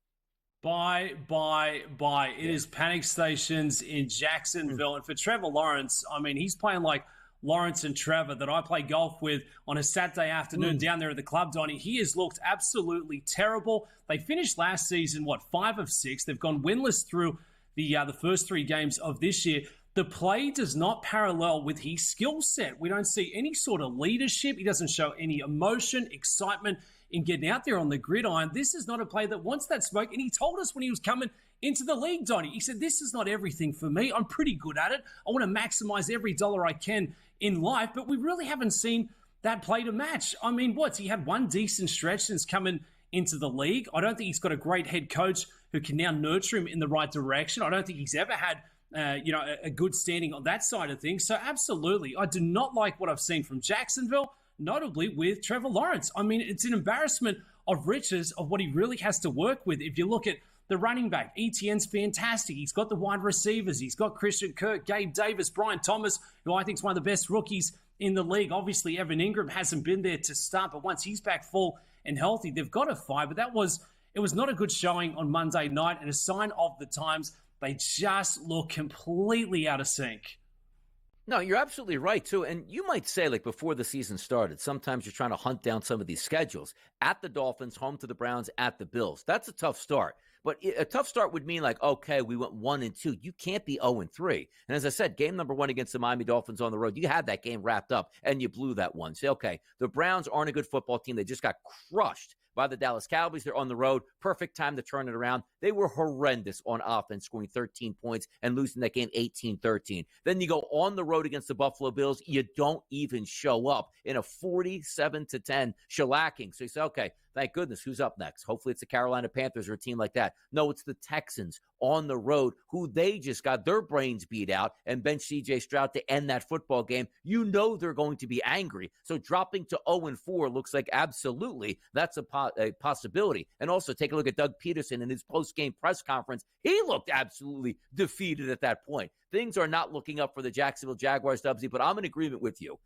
Buy. It is panic stations in Jacksonville. And for Trevor Lawrence, I mean, he's playing like Lawrence and Trevor that I play golf with on a Saturday afternoon down there at the club, Donnie. He has looked absolutely terrible. They finished last season, 5 of 6. They've gone winless through the first 3 games of this year. The play does not parallel with his skill set. We don't see any sort of leadership. He doesn't show any emotion, excitement in getting out there on the gridiron. This is not a play that wants that smoke. And he told us when he was coming into the league, Donnie, he said, this is not everything for me. I'm pretty good at it. I want to maximize every dollar I can in life. But we really haven't seen that play to match. I mean, he had 1 decent stretch since coming into the league. I don't think he's got a great head coach who can now nurture him in the right direction. I don't think he's ever had a good standing on that side of things. So absolutely, I do not like what I've seen from Jacksonville, notably with Trevor Lawrence. I mean, it's an embarrassment of riches of what he really has to work with. If you look at the running back, ETN's fantastic. He's got the wide receivers. He's got Christian Kirk, Gabe Davis, Brian Thomas, who I think is one of the best rookies in the league. Obviously, Evan Ingram hasn't been there to start, but once he's back full and healthy, they've got a fight. But it was not a good showing on Monday night and a sign of the times. They just look completely out of sync. No, you're absolutely right, too. And you might say, like, before the season started, sometimes you're trying to hunt down some of these schedules. At the Dolphins, home to the Browns, at the Bills. That's a tough start. But a tough start would mean, like, okay, we went 1-2. You can't be 0-3. And as I said, game number 1 against the Miami Dolphins on the road, you had that game wrapped up, and you blew that one. Say, okay, the Browns aren't a good football team. They just got crushed by the Dallas Cowboys. They're on the road. Perfect time to turn it around. They were horrendous on offense, scoring 13 points and losing that game 18-13. Then you go on the road against the Buffalo Bills. You don't even show up in a 47-10 shellacking. So you say, okay, thank goodness. Who's up next? Hopefully it's the Carolina Panthers or a team like that. No, it's the Texans on the road, who they just got their brains beat out and bench C.J. Stroud to end that football game. You know they're going to be angry. So dropping to 0-4 looks like absolutely that's a possibility. And also take a look at Doug Peterson in his post-game press conference. He looked absolutely defeated at that point. Things are not looking up for the Jacksonville Jaguars, Dubsy, but I'm in agreement with you.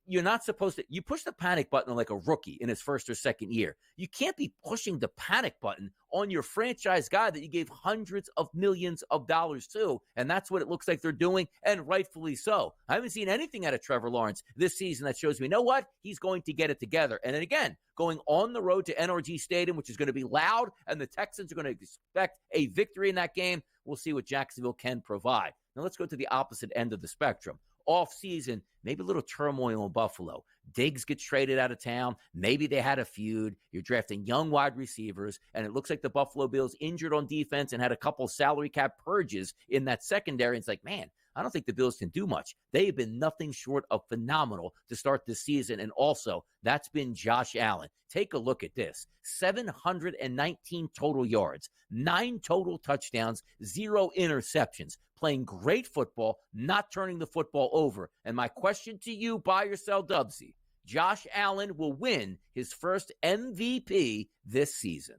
You're not supposed to. You push the panic button like a rookie in his first or second year. You can't be pushing the panic button on your franchise guy that you gave hundreds of millions of dollars to, and that's what it looks like they're doing, and rightfully so. I haven't seen anything out of Trevor Lawrence this season that shows me, you know what? He's going to get it together. And then again, going on the road to NRG Stadium, which is going to be loud, and the Texans are going to expect a victory in that game. We'll see what Jacksonville can provide. Now let's go to the opposite end of the spectrum. Off season, maybe a little turmoil in Buffalo. Diggs gets traded out of town. Maybe they had a feud. You're drafting young wide receivers, and it looks like the Buffalo Bills injured on defense and had a couple salary cap purges in that secondary. It's like, man, I don't think the Bills can do much. They've been nothing short of phenomenal to start this season, and also that's been Josh Allen. Take a look at this. 719 total yards, 9 total touchdowns, 0 interceptions. Playing great football, not turning the football over. And my question to you, buy or sell, Dubsy, Josh Allen will win his first MVP this season.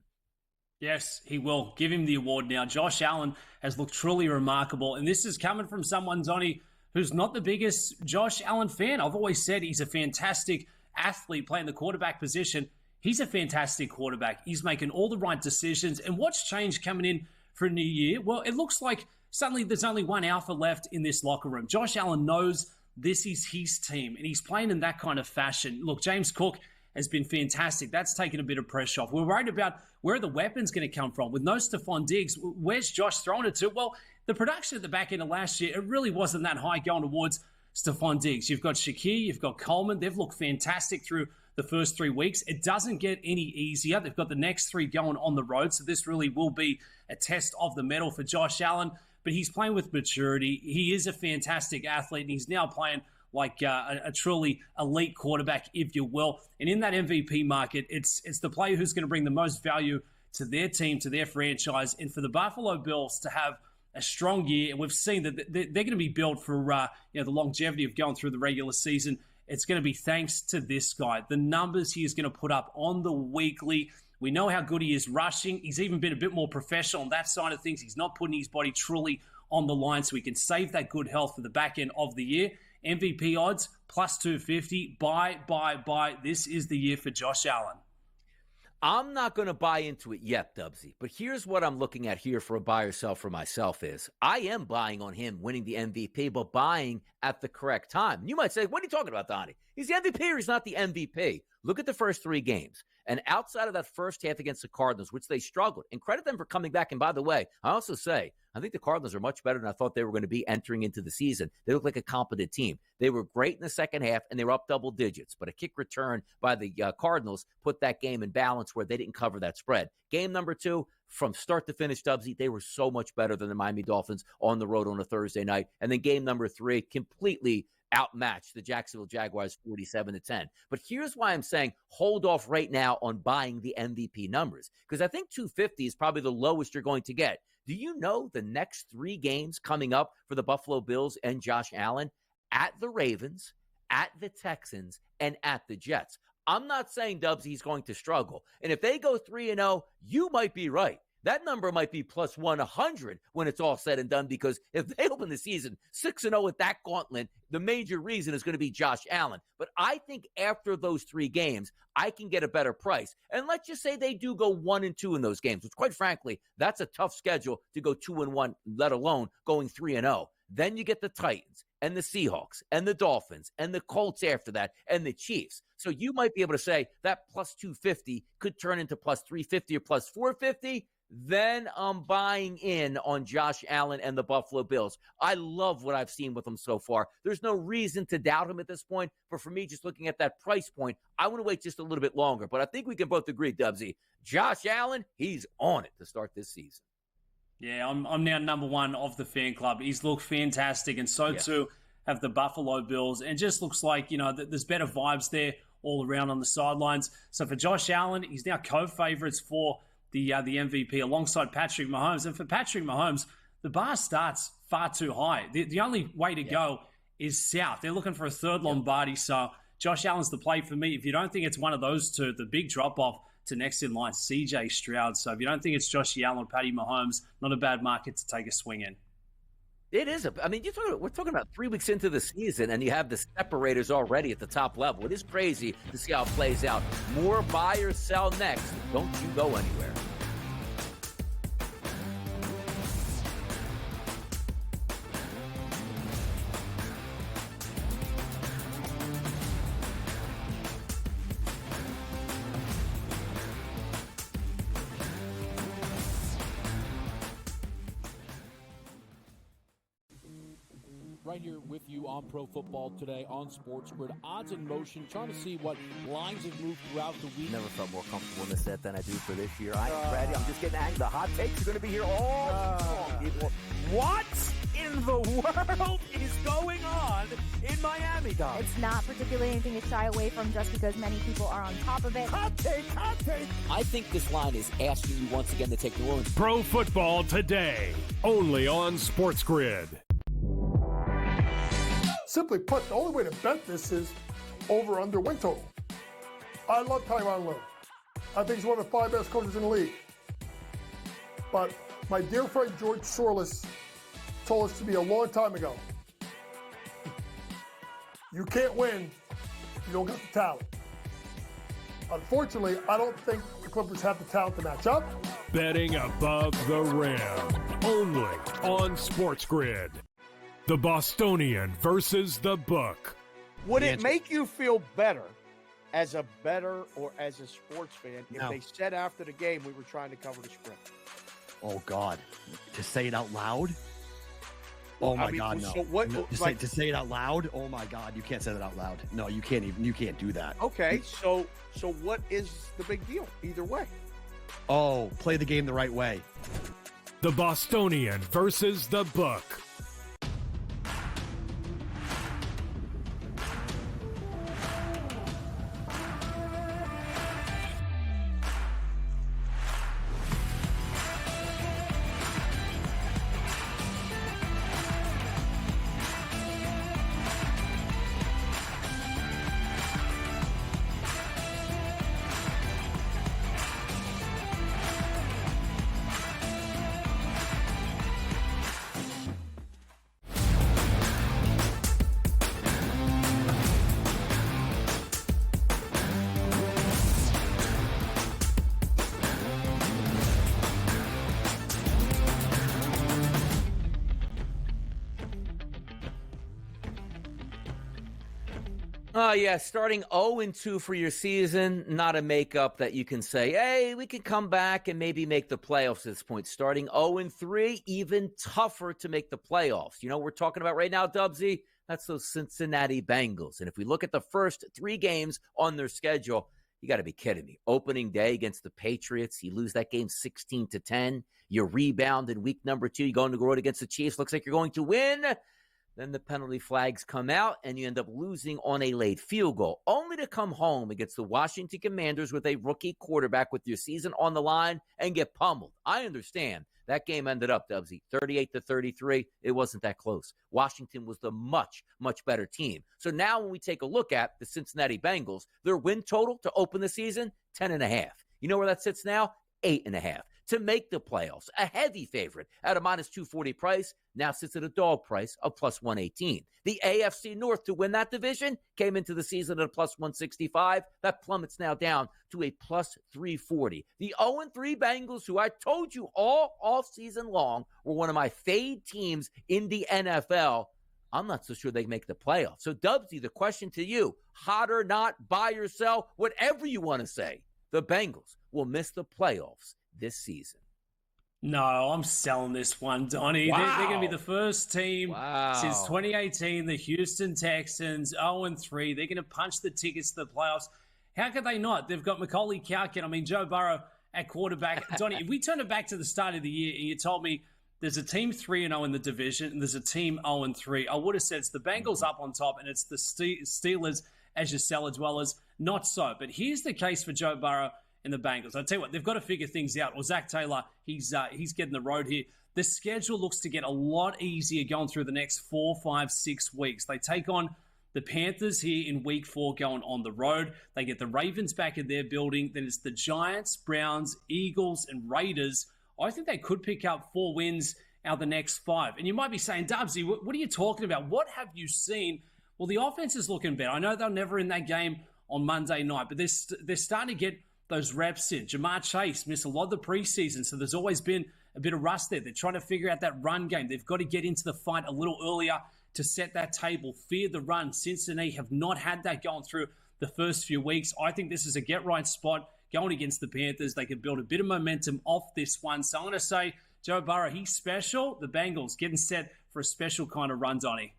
Yes, he will. Give him the award now. Josh Allen has looked truly remarkable. And this is coming from someone, Donnie, who's not the biggest Josh Allen fan. I've always said he's a fantastic athlete playing the quarterback position. He's a fantastic quarterback. He's making all the right decisions. And what's changed coming in for a new year? Well, it looks like suddenly there's only one alpha left in this locker room. Josh Allen knows this is his team, and he's playing in that kind of fashion. Look, James Cook has been fantastic. That's taken a bit of pressure off. We're worried about where are the weapons going to come from. With no Stephon Diggs, where's Josh throwing it to? Well, the production at the back end of last year, it really wasn't that high going towards Stephon Diggs. You've got Shakir, you've got Coleman. They've looked fantastic through the first 3 weeks. It doesn't get any easier. They've got the next 3 going on the road, so this really will be a test of the mettle for Josh Allen. But he's playing with maturity. He is a fantastic athlete, and he's now playing like a truly elite quarterback, if you will. And in that MVP market, it's the player who's going to bring the most value to their team, to their franchise. And for the Buffalo Bills to have a strong year, and we've seen that they're going to be built for the longevity of going through the regular season. It's going to be thanks to this guy. The numbers he is going to put up on the weekly. We know how good he is rushing. He's even been a bit more professional on that side of things. He's not putting his body truly on the line, so he can save that good health for the back end of the year. MVP odds, plus 250. Buy. This is the year for Josh Allen. I'm not going to buy into it yet, Dubsy, but here's what I'm looking at here for a buy or sell for myself is I am buying on him winning the MVP, but buying at the correct time. You might say, what are you talking about, Donnie? He's the MVP or he's not the MVP? Look at the first 3 games. And outside of that first half against the Cardinals, which they struggled, and credit them for coming back. And by the way, I also say, I think the Cardinals are much better than I thought they were going to be entering into the season. They look like a competent team. They were great in the second half, and they were up double digits. But a kick return by the Cardinals put that game in balance where they didn't cover that spread. Game number 2, from start to finish, Dubsy, they were so much better than the Miami Dolphins on the road on a Thursday night. And then game number 3, completely outmatched the Jacksonville Jaguars 47-10. But here's why I'm saying hold off right now on buying the MVP numbers, because I think 250 is probably the lowest you're going to get. Do you know the next 3 games coming up for the Buffalo Bills and Josh Allen? At the Ravens, at the Texans, and at the Jets. I'm not saying, Dubs, he's going to struggle. And if they go 3-0, you might be right. That number might be plus 100 when it's all said and done, because if they open the season 6-0 with that gauntlet, the major reason is going to be Josh Allen. But I think after those 3 games, I can get a better price. And let's just say they do go 1-2 in those games, which quite frankly, that's a tough schedule to go 2-1, let alone going 3-0. Then you get the Titans and the Seahawks and the Dolphins and the Colts after that and the Chiefs. So you might be able to say that plus 250 could turn into plus 350 or plus 450. Then I'm buying in on Josh Allen and the Buffalo Bills. I love what I've seen with him so far. There's no reason to doubt him at this point. But for me, just looking at that price point, I want to wait just a little bit longer. But I think we can both agree, Dubsy, Josh Allen, he's on it to start this season. Yeah, I'm now number 1 of the fan club. He's looked fantastic, and so too have the Buffalo Bills. And just looks like, there's better vibes there all around on the sidelines. So for Josh Allen, he's now co-favorites for the MVP alongside Patrick Mahomes. And for Patrick Mahomes, the bar starts far too high. The only way to go is south. They're looking for a third Lombardi. So Josh Allen's the play for me. If you don't think it's one of those two, the big drop-off to next in line, CJ Stroud. So if you don't think it's Josh Allen or Patty Mahomes, not a bad market to take a swing in. It is. We're talking about 3 weeks into the season, and you have the separators already at the top level. It is crazy to see how it plays out. More buy or sell next. Don't you go anywhere. Right here with you on Pro Football Today on SportsGrid. Odds in motion, trying to see what lines have moved throughout the week. Never felt more comfortable in this set than I do for this year. Brady, I'm just getting angry. The hot takes are going to be here all people. What in the world is going on in Miami, Donnie? It's not particularly anything to shy away from just because many people are on top of it. Hot take, hot take. I think this line is asking you once again to take New Orleans. Pro Football Today, only on SportsGrid. Simply put, the only way to bet this is over-under win total. I love Tyronn Lue. I think he's one of the 5 best coaches in the league. But my dear friend George Sorlis told us to me a long time ago, you can't win if you don't got the talent. Unfortunately, I don't think the Clippers have the talent to match up. Betting above the rim, only on SportsGrid. The Bostonian versus the book. Would it make you feel better as a bettor or as a sports fan if they said after the game we were trying to cover the spread? Oh, God. To say it out loud? Oh, my God, no. So what, no to say it out loud? Oh, my God. You can't say that out loud. No, you can't do that. Okay, so what is the big deal either way? Oh, play the game the right way. The Bostonian versus the book. Yeah, starting 0-2 for your season, not a makeup that you can say, hey, we can come back and maybe make the playoffs at this point. Starting 0-3, even tougher to make the playoffs. You know what we're talking about right now, Dubsy? That's those Cincinnati Bengals. And if we look at the first 3 games on their schedule, you got to be kidding me. Opening day against the Patriots, you lose that game 16-10. You rebound in week number 2. You go on the road against the Chiefs. Looks like you're going to win. Then the penalty flags come out, and you end up losing on a late field goal, only to come home against the Washington Commanders with a rookie quarterback with your season on the line and get pummeled. I understand That game ended up, Dubsy, 38-33. It wasn't that close. Washington was the much, much better team. So now when we take a look at the Cincinnati Bengals, their win total to open the season, 10.5. You know where that sits now? 8.5. To make the playoffs, a heavy favorite at a -240 price, now sits at a dog price of +118. The AFC North to win that division came into the season at a +165. That plummets now down to a +340. The 0-3 Bengals, who I told you all offseason long were one of my fade teams in the NFL, I'm not so sure they make the playoffs. So, Dubsy, the question to you, hot or not, buy or sell, whatever you want to say, the Bengals will miss the playoffs this season. No, I'm selling this one, Donnie. Wow. They're going to be the first team since 2018, the Houston Texans, 0-3. They're going to punch the tickets to the playoffs. How could they not? They've got Macaulay Culkin. I mean, Joe Burrow at quarterback. Donnie, if we turn it back to the start of the year and you told me there's a team 3-0 in the division and there's a team 0-3, I would have said it's the Bengals up on top and it's the Steelers as your cellar dwellers. Not so. But here's the case for Joe Burrow and the Bengals. I tell you what, they've got to figure things out. Well, Zach Taylor, he's getting the road here. The schedule looks to get a lot easier going through the next 4, 5, 6 weeks. They take on the Panthers here in week 4 going on the road. They get the Ravens back in their building. Then it's the Giants, Browns, Eagles, and Raiders. I think they could pick up 4 wins out of the next 5. And you might be saying, Dubsy, what are you talking about? What have you seen? Well, the offense is looking better. I know they're never in that game on Monday night, but they're starting to get those reps in. Jamar Chase missed a lot of the preseason, so there's always been a bit of rust there. They're trying to figure out that run game. They've got to get into the fight a little earlier to set that table, fear the run. Cincinnati have not had that going through the first few weeks. I think this is a get-right spot going against the Panthers. They could build a bit of momentum off this one. So I'm going to say Joe Burrow, he's special. The Bengals getting set for a special kind of run, Donnie.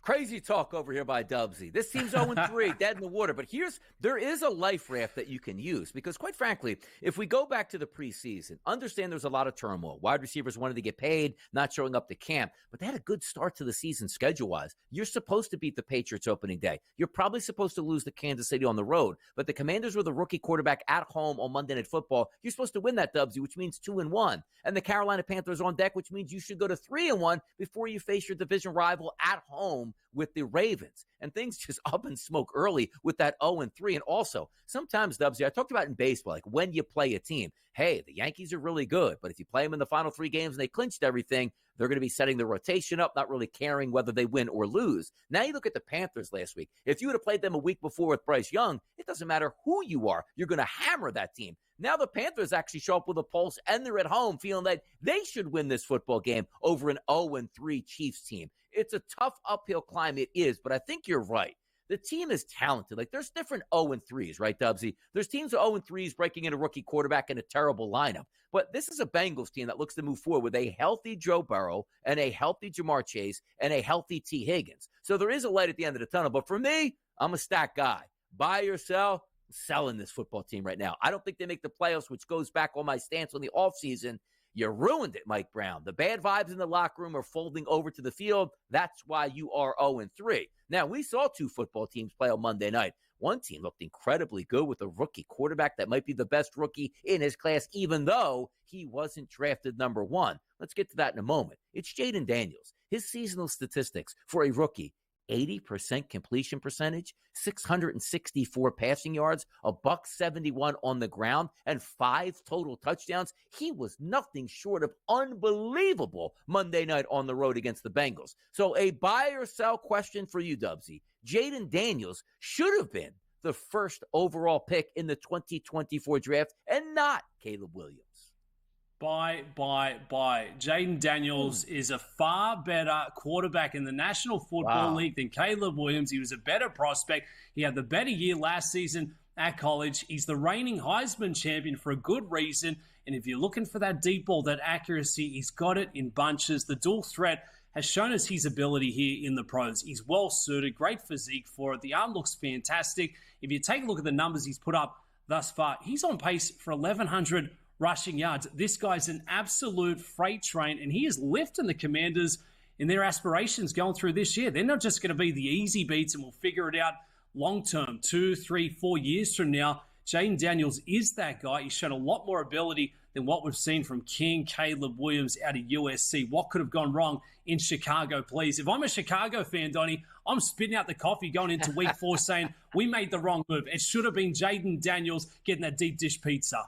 Crazy talk over here by Dubsy. This team's 0-3, dead in the water. But there is a life raft that you can use because, quite frankly, if we go back to the preseason, understand there's a lot of turmoil. Wide receivers wanted to get paid, not showing up to camp, but they had a good start to the season schedule-wise. You're supposed to beat the Patriots opening day. You're probably supposed to lose to Kansas City on the road, but the Commanders were the rookie quarterback at home on Monday Night Football. You're supposed to win that, Dubsy, which means 2-1. And the Carolina Panthers on deck, which means you should go to 3-1 before you face your division rival at home with the Ravens. And things just up in smoke early with that 0-3. And also, sometimes, Dubsy, I talked about in baseball, like when you play a team, hey, the Yankees are really good, but if you play them in the final 3 games and they clinched everything, they're going to be setting the rotation up, not really caring whether they win or lose. Now you look at the Panthers last week. If you would have played them a week before with Bryce Young, it doesn't matter who you are. You're going to hammer that team. Now the Panthers actually show up with a pulse, and they're at home feeling that they should win this football game over an 0-3 Chiefs team. It's a tough uphill climb, it is, but I think you're right. The team is talented. Like, there's different 0-3s, right, Dubsy? There's teams with 0-3s breaking in a rookie quarterback in a terrible lineup. But this is a Bengals team that looks to move forward with a healthy Joe Burrow and a healthy Jamar Chase and a healthy T. Higgins. So there is a light at the end of the tunnel. But for me, I'm a stack guy. Buy or sell? I'm selling this football team right now. I don't think they make the playoffs, which goes back on my stance on the offseason. You ruined it, Mike Brown. The bad vibes in the locker room are folding over to the field. That's why you are 0-3. Now, we saw 2 football teams play on Monday night. One team looked incredibly good with a rookie quarterback that might be the best rookie in his class, even though he wasn't drafted number 1. Let's get to that in a moment. It's Jaden Daniels. His seasonal statistics for a rookie: 80% completion percentage, 664 passing yards, $171 on the ground, and 5 total touchdowns. He was nothing short of unbelievable Monday night on the road against the Bengals. So a buy or sell question for you, Dubsy. Jaden Daniels should have been the first overall pick in the 2024 draft and not Caleb Williams. Buy. Jaden Daniels is a far better quarterback in the National Football League than Caleb Williams. He was a better prospect. He had the better year last season at college. He's the reigning Heisman champion for a good reason. And if you're looking for that deep ball, that accuracy, he's got it in bunches. The dual threat has shown us his ability here in the pros. He's well suited, great physique for it. The arm looks fantastic. If you take a look at the numbers he's put up thus far, he's on pace for 1,100 rushing yards. This guy's an absolute freight train, and he is lifting the Commanders in their aspirations going through this year. They're not just going to be the easy beats and we'll figure it out long-term, 2, 3, 4 years from now. Jaden Daniels is that guy. He's shown a lot more ability than what we've seen from King Caleb Williams out of USC. What could have gone wrong in Chicago, please? If I'm a Chicago fan, Donnie, I'm spitting out the coffee going into week 4 saying we made the wrong move. It should have been Jaden Daniels getting that deep dish pizza.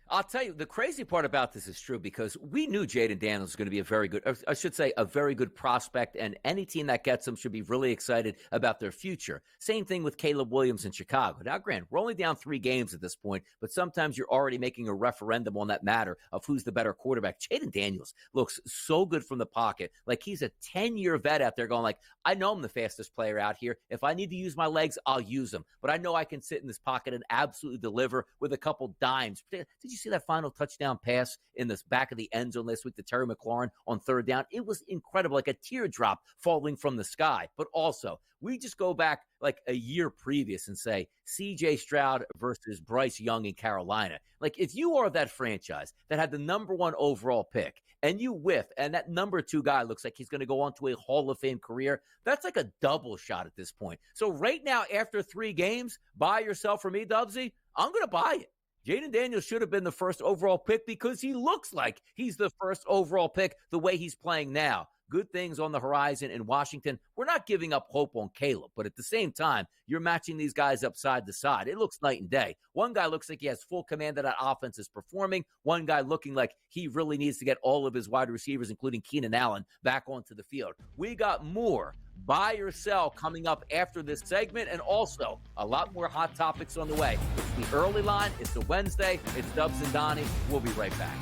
I'll tell you, the crazy part about this is true because we knew Jaden Daniels was going to be a very good prospect, and any team that gets him should be really excited about their future. Same thing with Caleb Williams in Chicago. Now, granted, we're only down 3 games at this point, but sometimes you're already making a referendum on that matter of who's the better quarterback. Jaden Daniels looks so good from the pocket. Like he's a 10-year vet out there going like, I know I'm the fastest player out here. If I need to use my legs, I'll use them. But I know I can sit in this pocket and absolutely deliver with a couple dimes. Did you see that final touchdown pass in the back of the end zone last week to Terry McLaurin on 3rd down? It was incredible, like a teardrop falling from the sky. But also, we just go back like a year previous and say C.J. Stroud versus Bryce Young in Carolina. Like if you are that franchise that had the number 1 overall pick and you whiff and that number 2 guy looks like he's going to go on to a Hall of Fame career, that's like a double shot at this point. So right now, after 3 games, buy yourself for me, Dubsy, I'm going to buy it. Jaden Daniels should have been the first overall pick because he looks like he's the first overall pick the way he's playing now. Good things on the horizon in Washington. We're not giving up hope on Caleb, but at the same time, you're matching these guys up side to side. It looks night and day. One guy looks like he has full command of that offense is performing. One guy looking like he really needs to get all of his wide receivers, including Keenan Allen, back onto the field. We got more buy or sell coming up after this segment, and also a lot more hot topics on the way. It's the early line. It's a Wednesday. It's Dubs and Donnie. We'll be right back.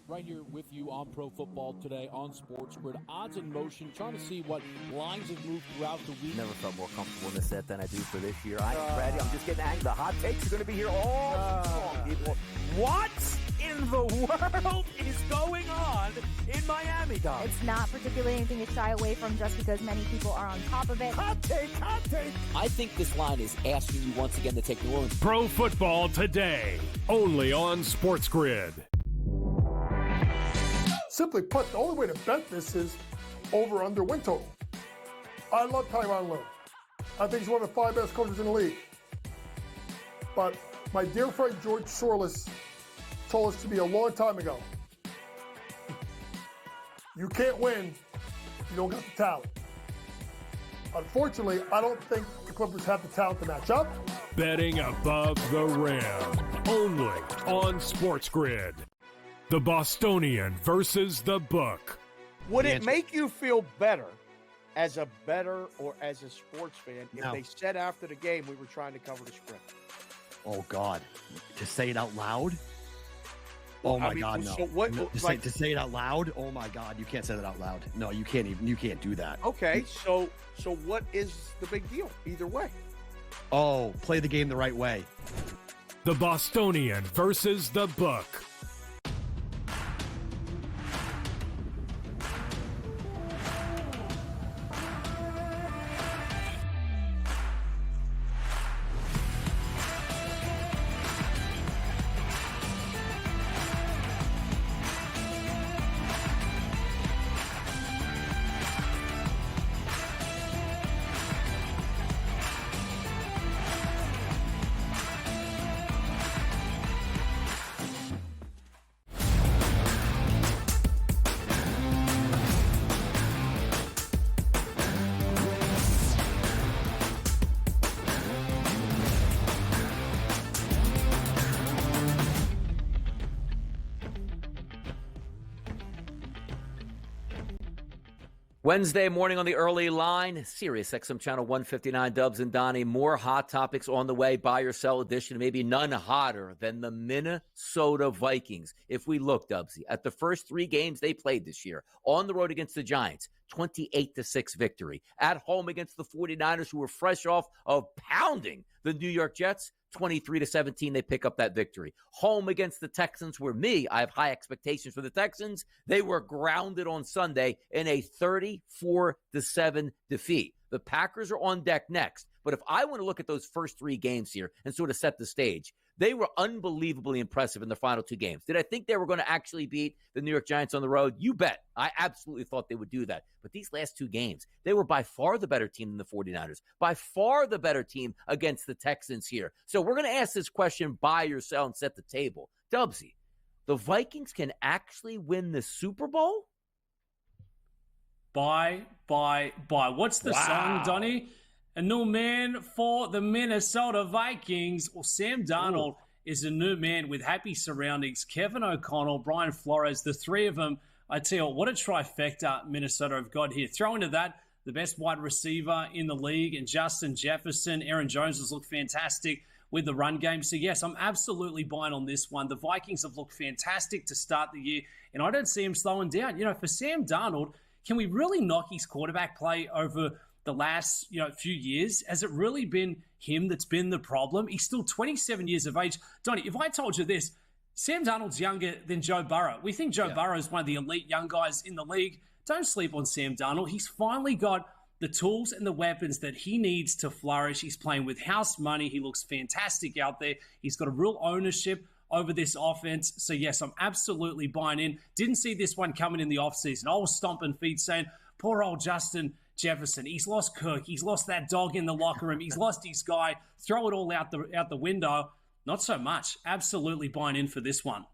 Right here with you on Pro Football Today on SportsGrid. Odds in motion, trying to see what lines have moved throughout the week. Never felt more comfortable in this set than I do for this year. Brady, I'm just getting angry. The hot takes are going to be here all long, people. What in the world is going on in Miami, Dom? It's not particularly anything to shy away from just because many people are on top of it. Hot take, hot take. I think this line is asking you once again to take New Orleans. Pro Football Today, only on SportsGrid. Simply put, the only way to bet this is over-under win total. I love Tyronn Lue. I think he's one of the 5 best coaches in the league. But my dear friend George Sorless told us to me a long time ago, you can't win if you don't got the talent. Unfortunately, I don't think the Clippers have the talent to match up. Betting above the rim, only on SportsGrid. The Bostonian versus the Book. Would it make you feel better as a bettor or as a sports fan if they said after the game we were trying to cover the spread? Oh, God. To say it out loud? Oh, my God, no. So what, to say it out loud? Oh, my God. You can't say that out loud. No, you can't do that. Okay, so what is the big deal either way? Oh, play the game the right way. The Bostonian versus the Book. Wednesday morning on the early line, Sirius XM Channel 159, Dubs and Donnie. More hot topics on the way, buy or sell edition. Maybe none hotter than the Minnesota Vikings. If we look, Dubsy, at the first 3 games they played this year, on the road against the Giants, 28-6 victory. At home against the 49ers, who were fresh off of pounding the New York Jets, 23-17, they pick up that victory. Home against the Texans, where I have high expectations for the Texans. They were grounded on Sunday in a 34-7 defeat. The Packers are on deck next. But if I want to look at those first 3 games here and sort of set the stage, they were unbelievably impressive in the final 2 games. Did I think they were going to actually beat the New York Giants on the road? You bet. I absolutely thought they would do that. But these last 2 games, they were by far the better team than the 49ers, by far the better team against the Texans here. So we're going to ask this question, buy or sell, and set the table. Dubsy, the Vikings can actually win the Super Bowl? Buy. What's the song, Donnie? A new man for the Minnesota Vikings. Well, Sam Darnold is a new man with happy surroundings. Kevin O'Connell, Brian Flores, the 3 of them. I tell you what a trifecta Minnesota have got here. Throw into that the best wide receiver in the league, and Justin Jefferson. Aaron Jones has looked fantastic with the run game. So, yes, I'm absolutely buying on this one. The Vikings have looked fantastic to start the year, and I don't see him slowing down. For Sam Darnold, can we really knock his quarterback play over the last few years? Has it really been him that's been the problem? He's still 27 years of age. Donnie, if I told you this, Sam Darnold's younger than Joe Burrow. We think Joe Burrow is one of the elite young guys in the league. Don't sleep on Sam Darnold. He's finally got the tools and the weapons that he needs to flourish. He's playing with house money. He looks fantastic out there. He's got a real ownership over this offense. So, yes, I'm absolutely buying in. Didn't see this one coming in the offseason. I was stomping feet saying, poor old Justin Jefferson. He's lost Kirk. He's lost that dog in the locker room. He's lost his guy. Throw it all out the window. Not so much. Absolutely buying in for this one.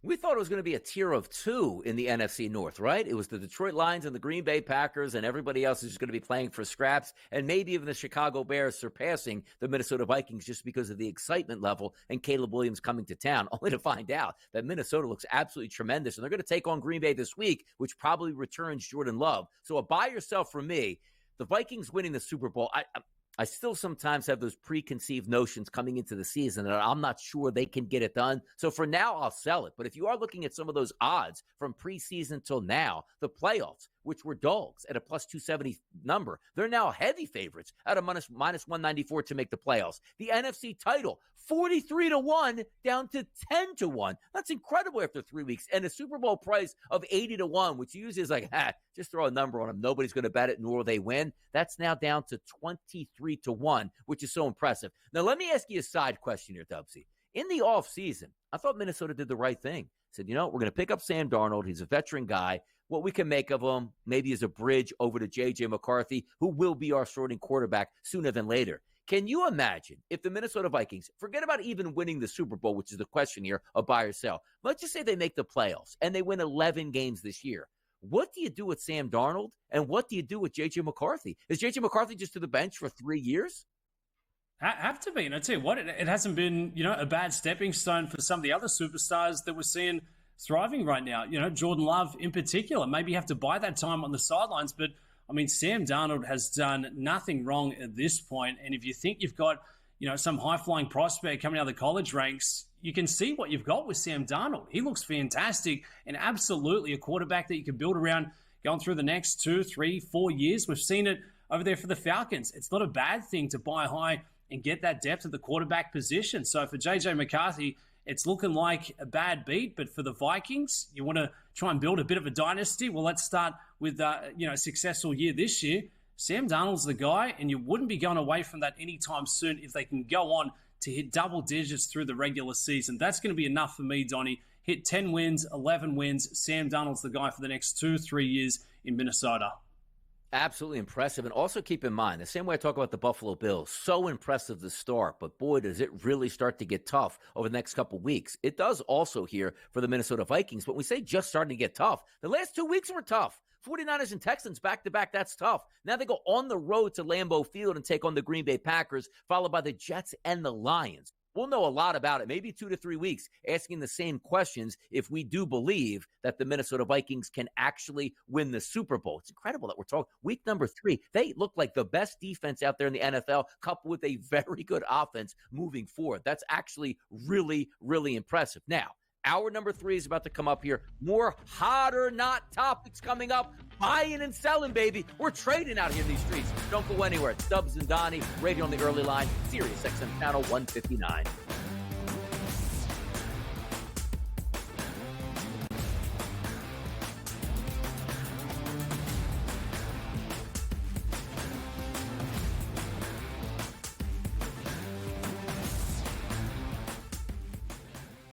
We thought it was going to be a tier of 2 in the NFC North, right? It was the Detroit Lions and the Green Bay Packers, and everybody else is going to be playing for scraps, and maybe even the Chicago Bears surpassing the Minnesota Vikings just because of the excitement level and Caleb Williams coming to town, only to find out that Minnesota looks absolutely tremendous, and they're going to take on Green Bay this week, which probably returns Jordan Love. So a buy yourself from me. The Vikings winning the Super Bowl, I still sometimes have those preconceived notions coming into the season that I'm not sure they can get it done. So for now, I'll sell it. But if you are looking at some of those odds from preseason till now, the playoffs, which were dogs at a plus 270 number, they're now heavy favorites at a minus 194 to make the playoffs. The NFC title, 43-1 down to 10-1. That's incredible after 3 weeks. And a Super Bowl price of 80-1, which usually is like, just throw a number on them. Nobody's going to bet it, nor will they win. That's now down to 23-1, which is so impressive. Now, let me ask you a side question here, Dubsy. In the offseason, I thought Minnesota did the right thing. Said, we're going to pick up Sam Darnold. He's a veteran guy. What we can make of him maybe is a bridge over to J.J. McCarthy, who will be our starting quarterback sooner than later. Can you imagine if the Minnesota Vikings, forget about even winning the Super Bowl, which is the question here of buy or sell. Let's just say they make the playoffs and they win 11 games this year. What do you do with Sam Darnold, and what do you do with J.J. McCarthy? Is J.J. McCarthy just to the bench for 3 years? Have to be. And I tell you what, it hasn't been, a bad stepping stone for some of the other superstars that we're seeing thriving right now. Jordan Love in particular. Maybe you have to buy that time on the sidelines, but Sam Darnold has done nothing wrong at this point. And if you think you've got, some high-flying prospect coming out of the college ranks, you can see what you've got with Sam Darnold. He looks fantastic and absolutely a quarterback that you can build around going through the next 2, 3, 4 years. We've seen it over there for the Falcons. It's not a bad thing to buy high and get that depth at the quarterback position. So for J.J. McCarthy, it's looking like a bad beat. But for the Vikings, you want to try and build a bit of a dynasty? Well, let's start with a successful year this year. Sam Darnold's the guy, and you wouldn't be going away from that anytime soon if they can go on to hit double digits through the regular season. That's going to be enough for me, Donnie. Hit 10 wins, 11 wins. Sam Darnold's the guy for the next 2-3 years in Minnesota. Absolutely impressive. And also keep in mind, the same way I talk about the Buffalo Bills, so impressive to start, but boy, does it really start to get tough over the next couple weeks. It does also here for the Minnesota Vikings, but when we say just starting to get tough, the last 2 weeks were tough. 49ers and Texans back-to-back, that's tough. Now they go on the road to Lambeau Field and take on the Green Bay Packers, followed by the Jets and the Lions. We'll know a lot about it, maybe 2 to 3 weeks, asking the same questions if we do believe that the Minnesota Vikings can actually win the Super Bowl. It's incredible that we're talking week number 3. They look like the best defense out there in the NFL, coupled with a very good offense moving forward. That's actually really, really impressive. Now, Hour number 3 is about to come up here. More hot or not topics coming up. Buying and selling, baby. We're trading out here in these streets. Don't go anywhere. It's Dubs and Donnie, radio on the early line, Sirius XM channel 159.